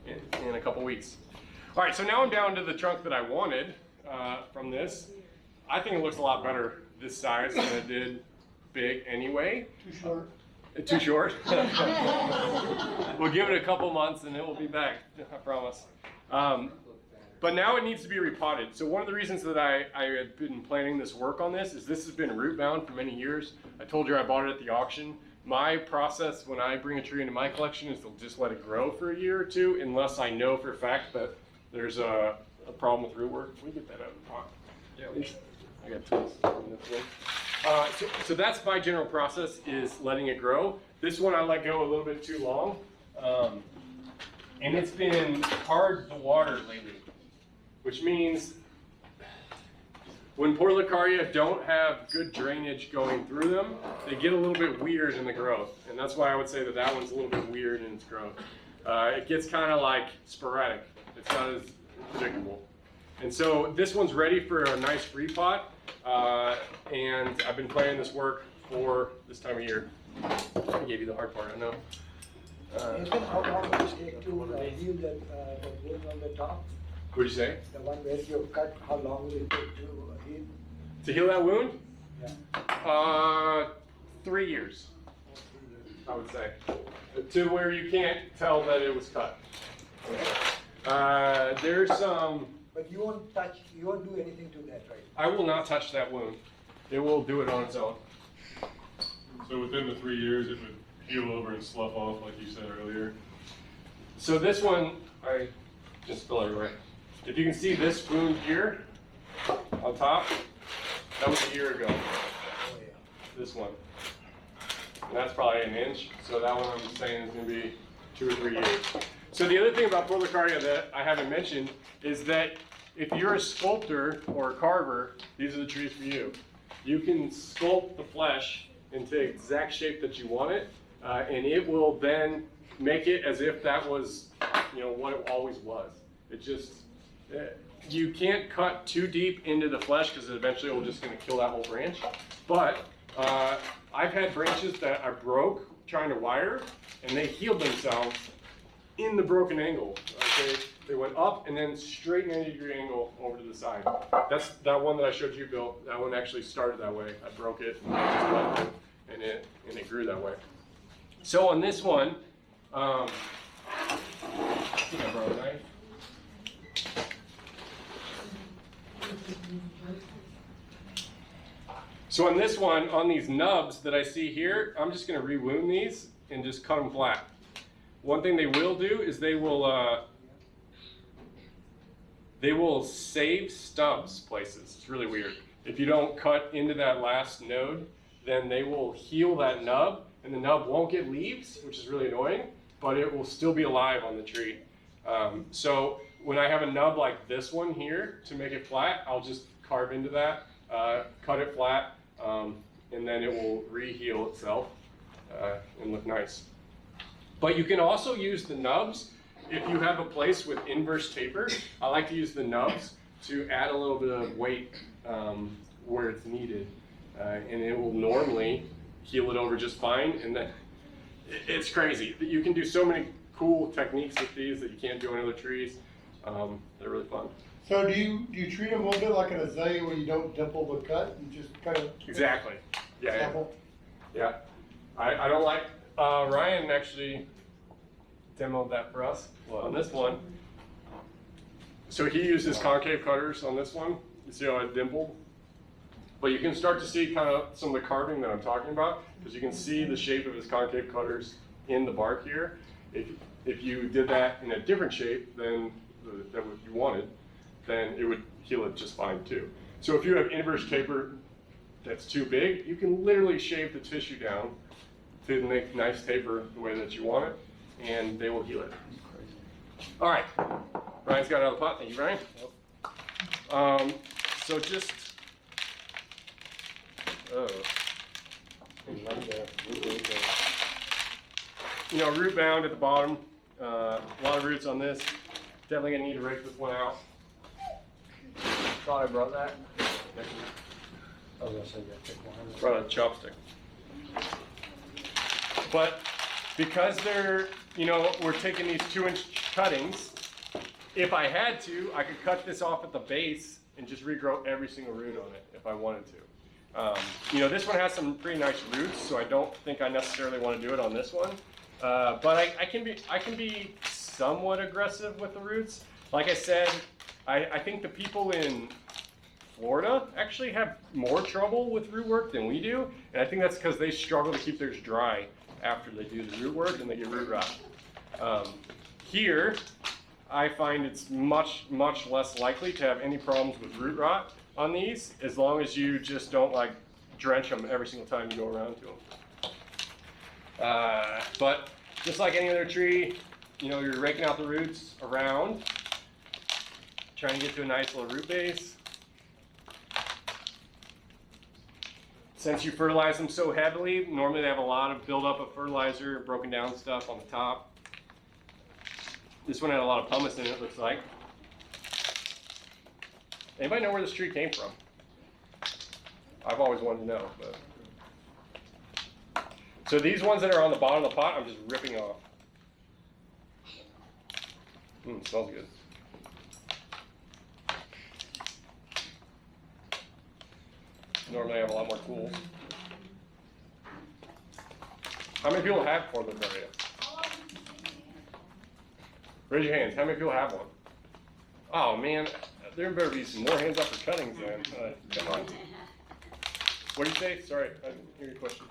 in a couple weeks. All right, so now I'm down to the trunk that I wanted from this. I think it looks a lot better this size than it did big anyway. Too short. Too short? We'll give it a couple months and it will be back, I promise. But now it needs to be repotted. So one of the reasons that I had been planning this work on this is this has been root bound for many years. I told you I bought it at the auction. My process when I bring a tree into my collection is to just let it grow for a year or two unless I know for a fact that there's a problem with root work. Can we get that out of the pot? Yeah, please. I got tools. So that's my general process, is letting it grow. This one I let go a little bit too long. And it's been hard to water lately, which means when Portulacaria don't have good drainage going through them, they get a little bit weird in the growth. And that's why I would say that that one's a little bit weird in its growth. It gets kind of like sporadic. It's not as predictable. And so this one's ready for a nice repot. And I've been planning this work for this time of year. I gave you the hard part, I know. Nathan, how long will it take to heal that wound on the top? What'd you say? The one where you cut, how long will it take to heal? To heal that wound? Yeah. 3 years, I would say. To where you can't tell that it was cut. There's some... But you won't touch, you won't do anything to that, right? I will not touch that wound. It will do it on its own. So within the 3 years, it would heal over and slough off, like you said earlier. So this one, I just spill everywhere. If you can see this wound here on top, that was a year ago. Oh, yeah. This one. And that's probably an inch. So that one I'm saying is going to be 2 or 3 years. So the other thing about Portulacaria that I haven't mentioned is that if you're a sculptor or a carver, these are the trees for you. You can sculpt the flesh into the exact shape that you want it, and it will then make it as if that was, what it always was. It just, you can't cut too deep into the flesh because eventually it will just going to kill that whole branch. But I've had branches that I broke trying to wire, and they healed themselves in the broken angle. Okay? They went up and then straight 90-degree angle over to the side. That's that one that I showed you, Bill. That one actually started that way. I broke it and I just left it, and it grew that way. So on this one, I think I brought a knife. So on this one, on these nubs that I see here, I'm just going to rewound these and just cut them flat. One thing they will do is they will save stubs places. It's really weird. If you don't cut into that last node, then they will heal that nub, and the nub won't get leaves, which is really annoying, but it will still be alive on the tree. So when I have a nub like this one here to make it flat, I'll just carve into that, cut it flat, and then it will re-heal itself and look nice. But you can also use the nubs if you have a place with inverse taper, I like to use the nubs to add a little bit of weight where it's needed. And it will normally heal it over just fine. And then it's crazy. You can do so many cool techniques with these that you can't do on other trees. They're really fun. So do you treat them a little bit like an azalea where you don't dimple the cut, you just kind of? Exactly. Yeah. Sample? Yeah. I don't like, Ryan actually demoed that for us on this one. So he uses concave cutters on this one. You see how it dimpled? But you can start to see kind of some of the carving that I'm talking about, because you can see the shape of his concave cutters in the bark here. If you did that in a different shape than what you wanted, then it would heal it just fine too. So if you have inverse taper that's too big, you can literally shave the tissue down to make nice taper the way that you want it, and they will heal it. All right, Ryan's got it out of the pot. Thank you, Ryan. So just, you know, root bound at the bottom. A lot of roots on this. Definitely gonna need to rake this one out. Thought I brought that. I was gonna say, yeah, take one. Brought a chopstick. But because they're, you know, we're taking these 2-inch cuttings, if I had to, I could cut this off at the base and just regrow every single root on it if I wanted to. You know, this one has some pretty nice roots, so I don't think I necessarily want to do it on this one. But I can be somewhat aggressive with the roots. Like I said, I think the people in Florida actually have more trouble with root work than we do, and I think that's because they struggle to keep theirs dry after they do the root work and they get root rot. Here, I find it's much less likely to have any problems with root rot on these, as long as you just don't like drench them every single time you go around to them. But just like any other tree, you know, you're raking out the roots around, trying to get to a nice little root base. Since you fertilize them so heavily, normally they have a lot of buildup of fertilizer, broken down stuff on the top. This one had a lot of pumice in it, looks like. Anybody know where this tree came from? I've always wanted to know, but. So these ones that are on the bottom of the pot, I'm just ripping off. Smells good. Normally I have a lot more tools. How many people have Portulacaria? Raise your hands. How many people have one? Oh man, there better be some more hands up for cuttings then. Come on. What did you say? Sorry, I didn't hear your question.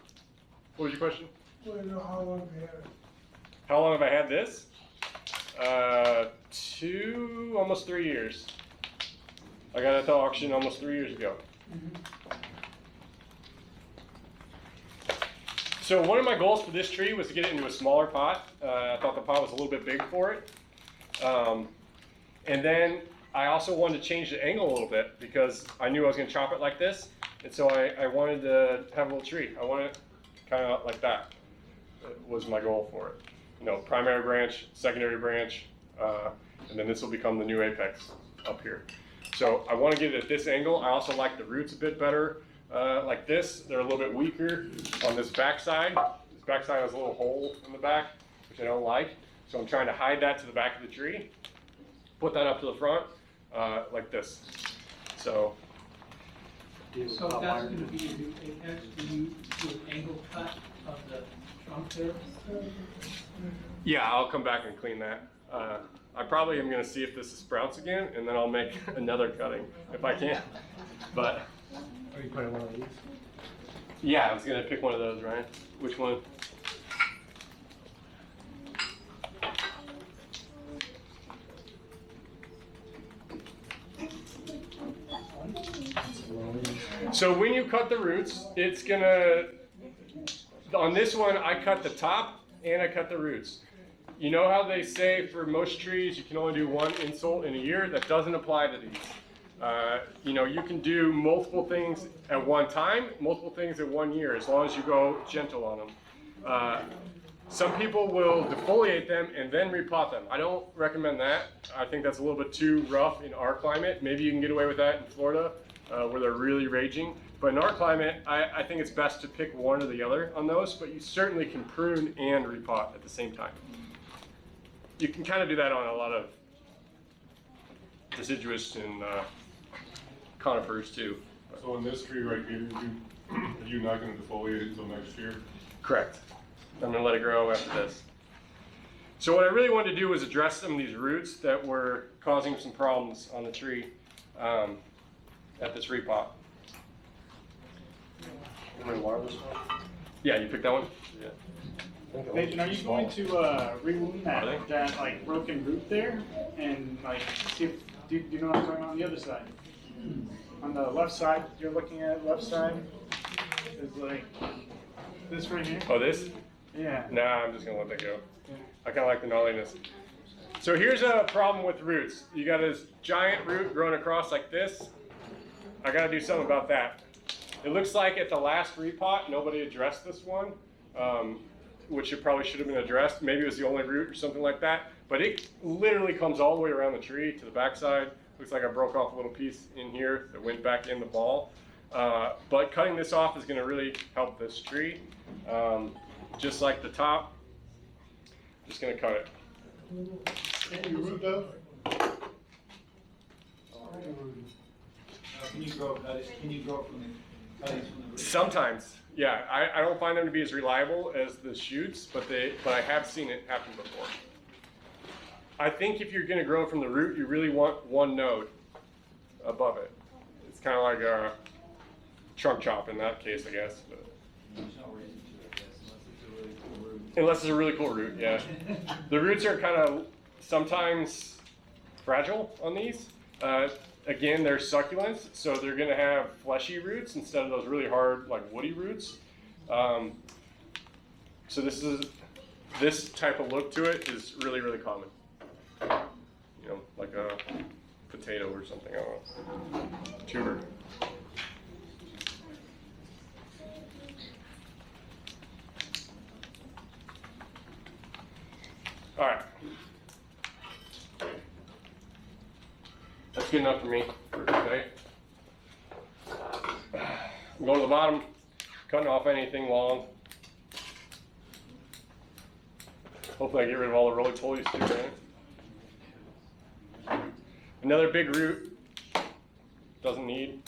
What was your question? Well, you know, how long have you had it? How long have I had this? Almost 3 years. I got it at the auction almost 3 years ago. So one of my goals for this tree was to get it into a smaller pot. I thought the pot was a little bit big for it. And then I also wanted to change the angle a little bit because I knew I was going to chop it like this. And so I wanted to have a little tree. I wanted it kind of like that. That was my goal for it. You know, primary branch, secondary branch, and then this will become the new apex up here. So I want to get it at this angle. I also like the roots a bit better like this. They're a little bit weaker on this backside. This backside has a little hole in the back, which I don't like. So I'm trying to hide that to the back of the tree. Put that up to the front like this. So If that's gonna be a new apex, do you do an angle cut of the trunk there? yeah, I'll come back and clean that. I probably am going to see if this sprouts again, and then I'll make another cutting if I can. But Are you putting one of these? yeah, I was going to pick one of those, Ryan. Which one? So when you cut the roots, it's gonna, on this one, I cut the top and I cut the roots. You know how they say for most trees, you can only do one insult in a year? That doesn't apply to these. You know, you can do multiple things at one time, multiple things in 1 year, as long as you go gentle on them. Some people will defoliate them and then repot them. I don't recommend that. I think that's a little bit too rough in our climate. Maybe you can get away with that in Florida, where they're really raging. But in our climate, I think it's best to pick one or the other on those, but you certainly can prune and repot at the same time. You can kind of do that on a lot of deciduous and conifers too. So in this tree right here, are you not gonna defoliate it until next year? Correct. I'm gonna let it grow after this. So what I really wanted to do was address some of these roots that were causing some problems on the tree at this repot. Yeah, you picked that one? Yeah. Nathan, are you going to rewound that like broken root there and like see if do you know what I'm talking about on the other side? On the left side, you're looking at left side is like this right here. Oh, this? Yeah. Nah, I'm just gonna let that go. I kind of like the gnarliness. So here's a problem with roots. You got this giant root growing across like this. I gotta do something about that. It looks like at the last repot, nobody addressed this one, which it probably should have been addressed. Maybe it was the only root or something like that. But it literally comes all the way around the tree to the backside. Looks like I broke off a little piece in here that went back in the ball. But cutting this off is gonna really help this tree. Just like the top, just gonna cut it. Your root dove? Can you grow cuttings? Can you grow from the cuttings from the root? Sometimes, yeah. I don't find them to be as reliable as the shoots, but I have seen it happen before. I think if you're gonna grow from the root, you really want one node above it. It's kind of like a trunk chop in that case, I guess. But There's no reason to, I guess, unless it's a really cool root. unless it's a really cool root, yeah. The roots are kind of sometimes fragile on these. Again, they're succulents, so they're gonna have fleshy roots instead of those really hard, like woody roots. So this type of look to it is really, really common. You know, like a potato or something, I don't know, tuber. All right. That's good enough for me for today. I'm going to the bottom, cutting off anything long. Hopefully I get rid of all the roly-polies too, right? Another big root, doesn't need.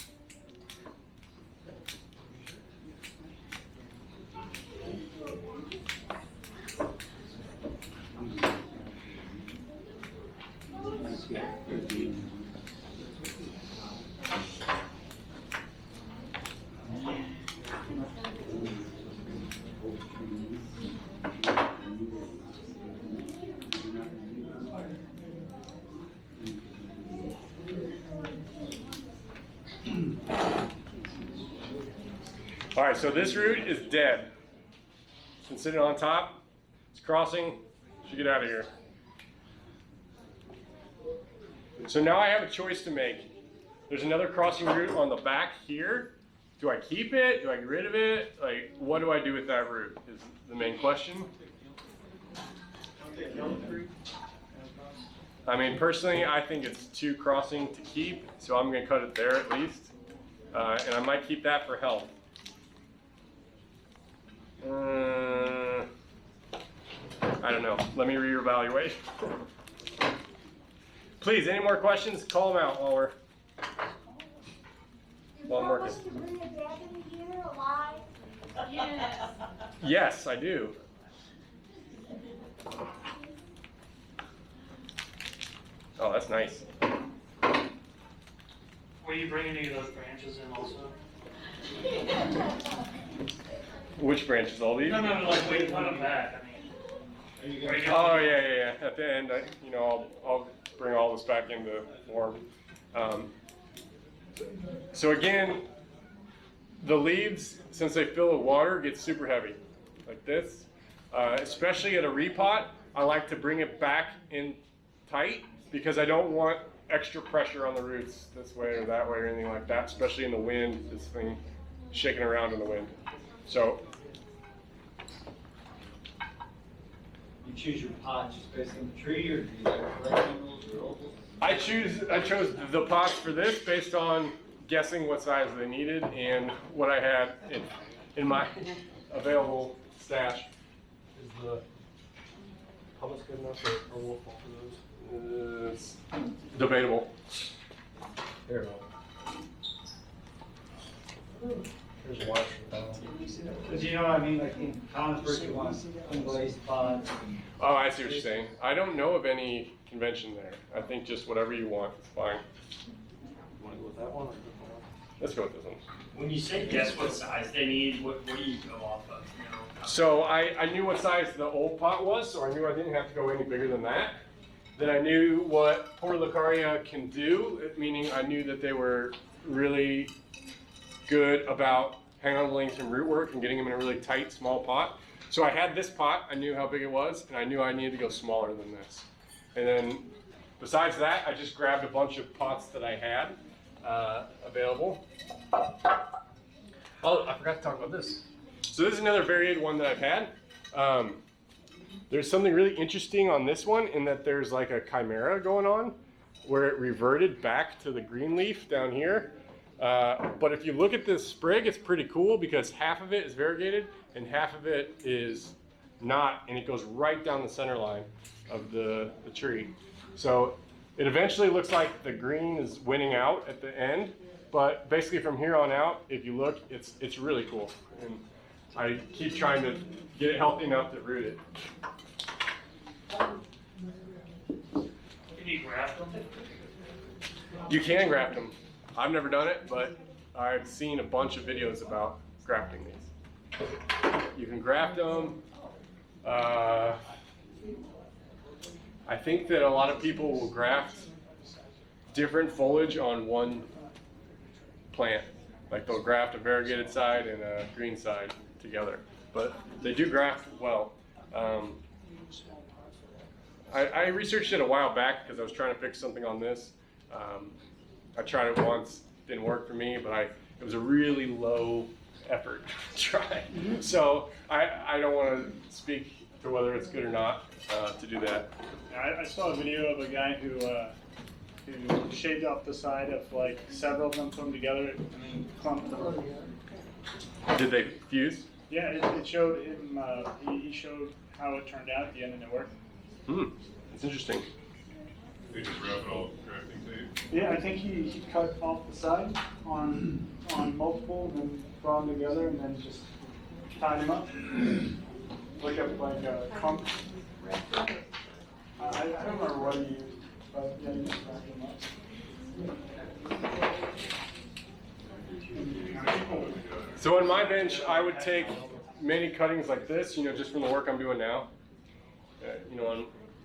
All right, so this root is dead. It's been sitting on top. It's crossing. Should get out of here. So now I have a choice to make. There's another crossing root on the back here. Do I keep it? Do I get rid of it? Like, what do I do with that root is the main question. I mean, personally, I think it's too crossing to keep, so I'm gonna cut it there at least. And I might keep that for health. I don't know. Let me reevaluate. Please, any more questions? Call them out while I'm working. To bring a dragon here alive? Yes. Yes, I do. Oh, that's nice. Will you bring any of those branches in also? Which branches? All these? No, like we put them back, I mean. Oh, yeah. At the end, I'll bring all this back into form. So again, the leaves, since they fill with water, get super heavy, like this. Especially at a repot, I like to bring it back in tight because I don't want extra pressure on the roots this way or that way or anything like that, especially in the wind, this thing shaking around in the wind. So you choose your pot just based on the tree, or do you like rectangles or ovals? I chose the pots for this based on guessing what size they needed and what I had in my available stash. Is the pumice good enough, or will fall for those? It's debatable. There we go. Here's one. Because you know what I mean, like in Thomasburg, you want glazed pots. Oh, I see what you're saying. I don't know of any convention there. I think just whatever you want, it's fine. Want to go with that one or this one? Let's go with this one. When you say guess what size they need, what do you go off of, you know? So I knew what size the old pot was, so I knew I didn't have to go any bigger than that. Then I knew what Portulacaria can do, meaning I knew that they were really good about hanging on to length and root work and getting them in a really tight, small pot. So I had this pot, I knew how big it was, and I knew I needed to go smaller than this. And then besides that, I just grabbed a bunch of pots that I had available. Oh, I forgot to talk about this. So this is another varied one that I've had. There's something really interesting on this one in that there's like a chimera going on where it reverted back to the green leaf down here. But if you look at this sprig, it's pretty cool because half of it is variegated and half of it is not, and it goes right down the center line of the tree. So it eventually looks like the green is winning out at the end, but basically from here on out, if you look, it's really cool. And I keep trying to get it healthy enough to root it. Can you graft them? You can graft them. I've never done it, but I've seen a bunch of videos about grafting these. You can graft them. I think that a lot of people will graft different foliage on one plant. Like they'll graft a variegated side and a green side together. But they do graft well. I researched it a while back because I was trying to fix something on this. I tried it once, didn't work for me, but it was a really low effort to try. So I don't want to speak to whether it's good or not to do that. I saw a video of a guy who shaved off the side of like several of them, put them together, and then clumped them. Did they fuse? Yeah, it showed him. He showed how it turned out at the end, and it worked. That's interesting. They just wrap it all with grafting tape? Yeah, I think he cut off the side on multiple, and then brought them together, and then just tied them up like a clump. I don't remember what he used, but yeah, he just wrapped them up. So on my bench, I would take many cuttings like this, just from the work I'm doing now,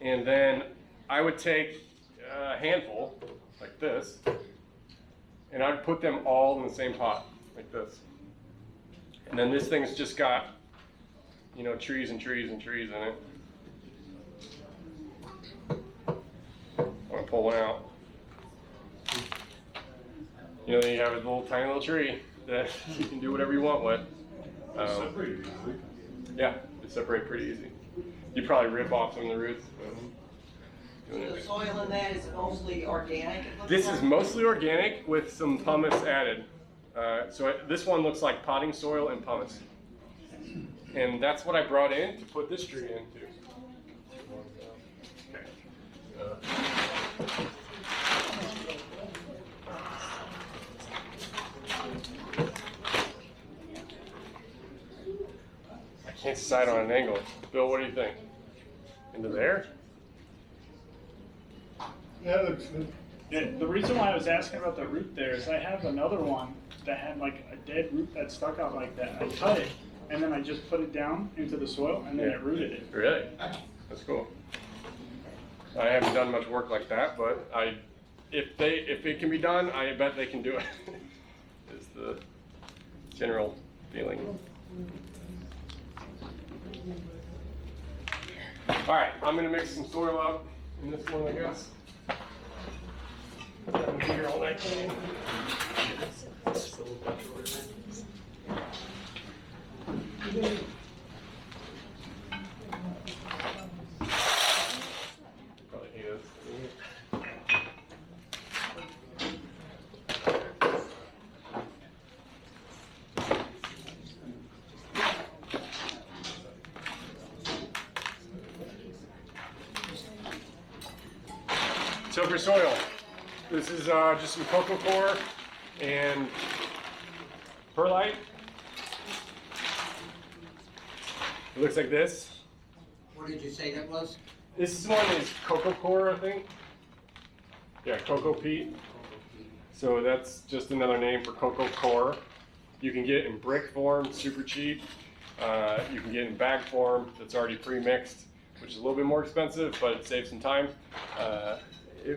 and then I would take a handful like this, and I'd put them all in the same pot like this. And then this thing's just got, trees and trees and trees in it. I'm gonna pull one out. Then you have a little tiny little tree that you can do whatever you want with. Separate easily. Yeah, it separate pretty easy. You probably rip off some of the roots. So the soil in that is mostly organic? This is mostly organic with some pumice added. This one looks like potting soil and pumice. And that's what I brought in to put this tree into. I can't decide on an angle. Bill, what do you think? Into there? That looks good. Yeah, the reason why I was asking about the root there is I have another one that had like a dead root that stuck out like that. I cut it, and then I just put it down into the soil, and then it rooted it. Really? That's cool. I haven't done much work like that, but if it can be done, I bet they can do it. Is the general feeling. All right, I'm gonna mix some soil up in this one, I guess. I'm gonna be here all night. So for soil, this is just some cocoa core and perlite. It looks like this. What did you say that was? This one is cocoa core, I think. Yeah, cocoa peat. So that's just another name for cocoa core. You can get it in brick form, super cheap. You can get it in bag form that's already pre-mixed, which is a little bit more expensive, but it saves some time.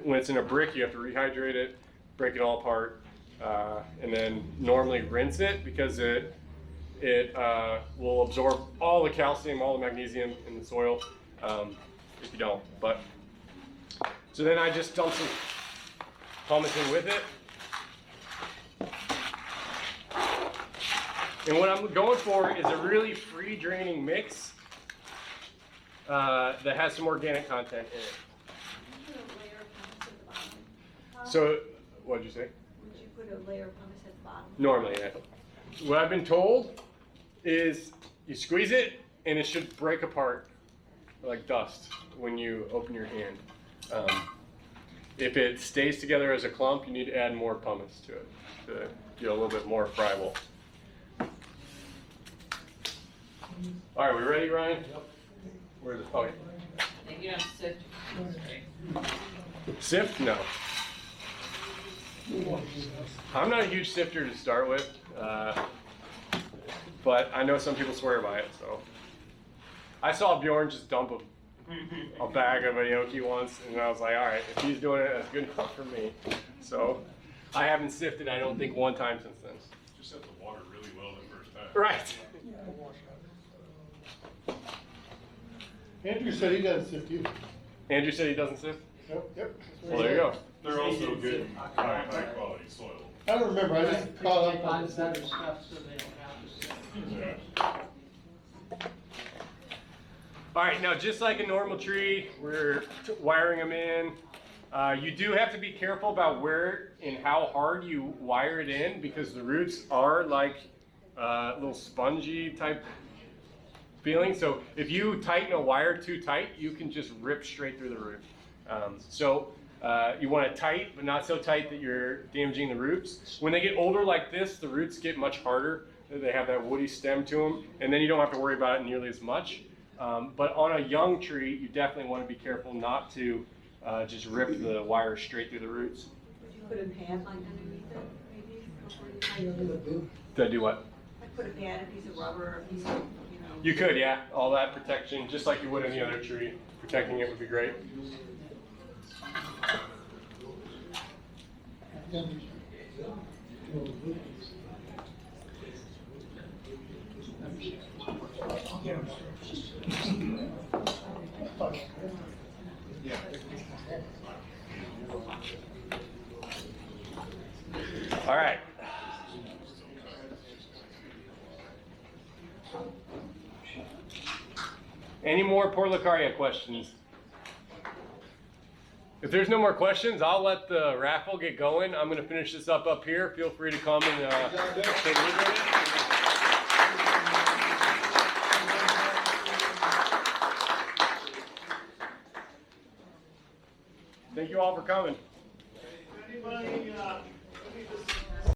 When it's in a brick, you have to rehydrate it, break it all apart, and then normally rinse it because it will absorb all the calcium, all the magnesium in the soil if you don't. But so then I just dump some pumice in with it. And what I'm going for is a really free draining mix that has some organic content in it. Would you put a layer of pumice at the bottom? Huh? So, what did you say? Would you put a layer of pumice at the bottom? Normally, yeah. What I've been told is you squeeze it and it should break apart like dust when you open your hand. If it stays together as a clump, you need to add more pumice to it to get a little bit more friable. All right, we ready, Ryan? Yep. Where's it? Oh, yeah. You don't sift. Sift? No. I'm not a huge sifter to start with, but I know some people swear by it, so. I saw Bjorn just dump a bag of gnocchi once, and I was like, all right, if he's doing it, that's good enough for me. So I haven't sifted, I don't think, one time since then. Just have to water really well the first time. Right. Andrew said he doesn't sift either. Andrew said he doesn't sift? Yep. Well, there you go. They're also good, high quality soil. I don't remember, I just caught up on Find better stuff so they don't have to sit. Yeah. All right, now just like a normal tree, we're wiring them in. You do have to be careful about where and how hard you wire it in because the roots are like little spongy type feeling. So if you tighten a wire too tight, you can just rip straight through the root. You want it tight, but not so tight that you're damaging the roots. When they get older like this, the roots get much harder. They have that woody stem to them, and then you don't have to worry about it nearly as much. But on a young tree, you definitely want to be careful not to just rip the wire straight through the roots. Would you put a pad like underneath it, maybe, before you tighten it? Did I do what? Like put a pad, a piece of rubber, or a piece of, you know. You could, yeah. All that protection, just like you would any other tree. Protecting it would be great. All right. Any more Portulacaria questions? If there's no more questions, I'll let the raffle get going. I'm going to finish this up here. Feel free to come and take a look at it. Thank you all for coming. Anybody, let me just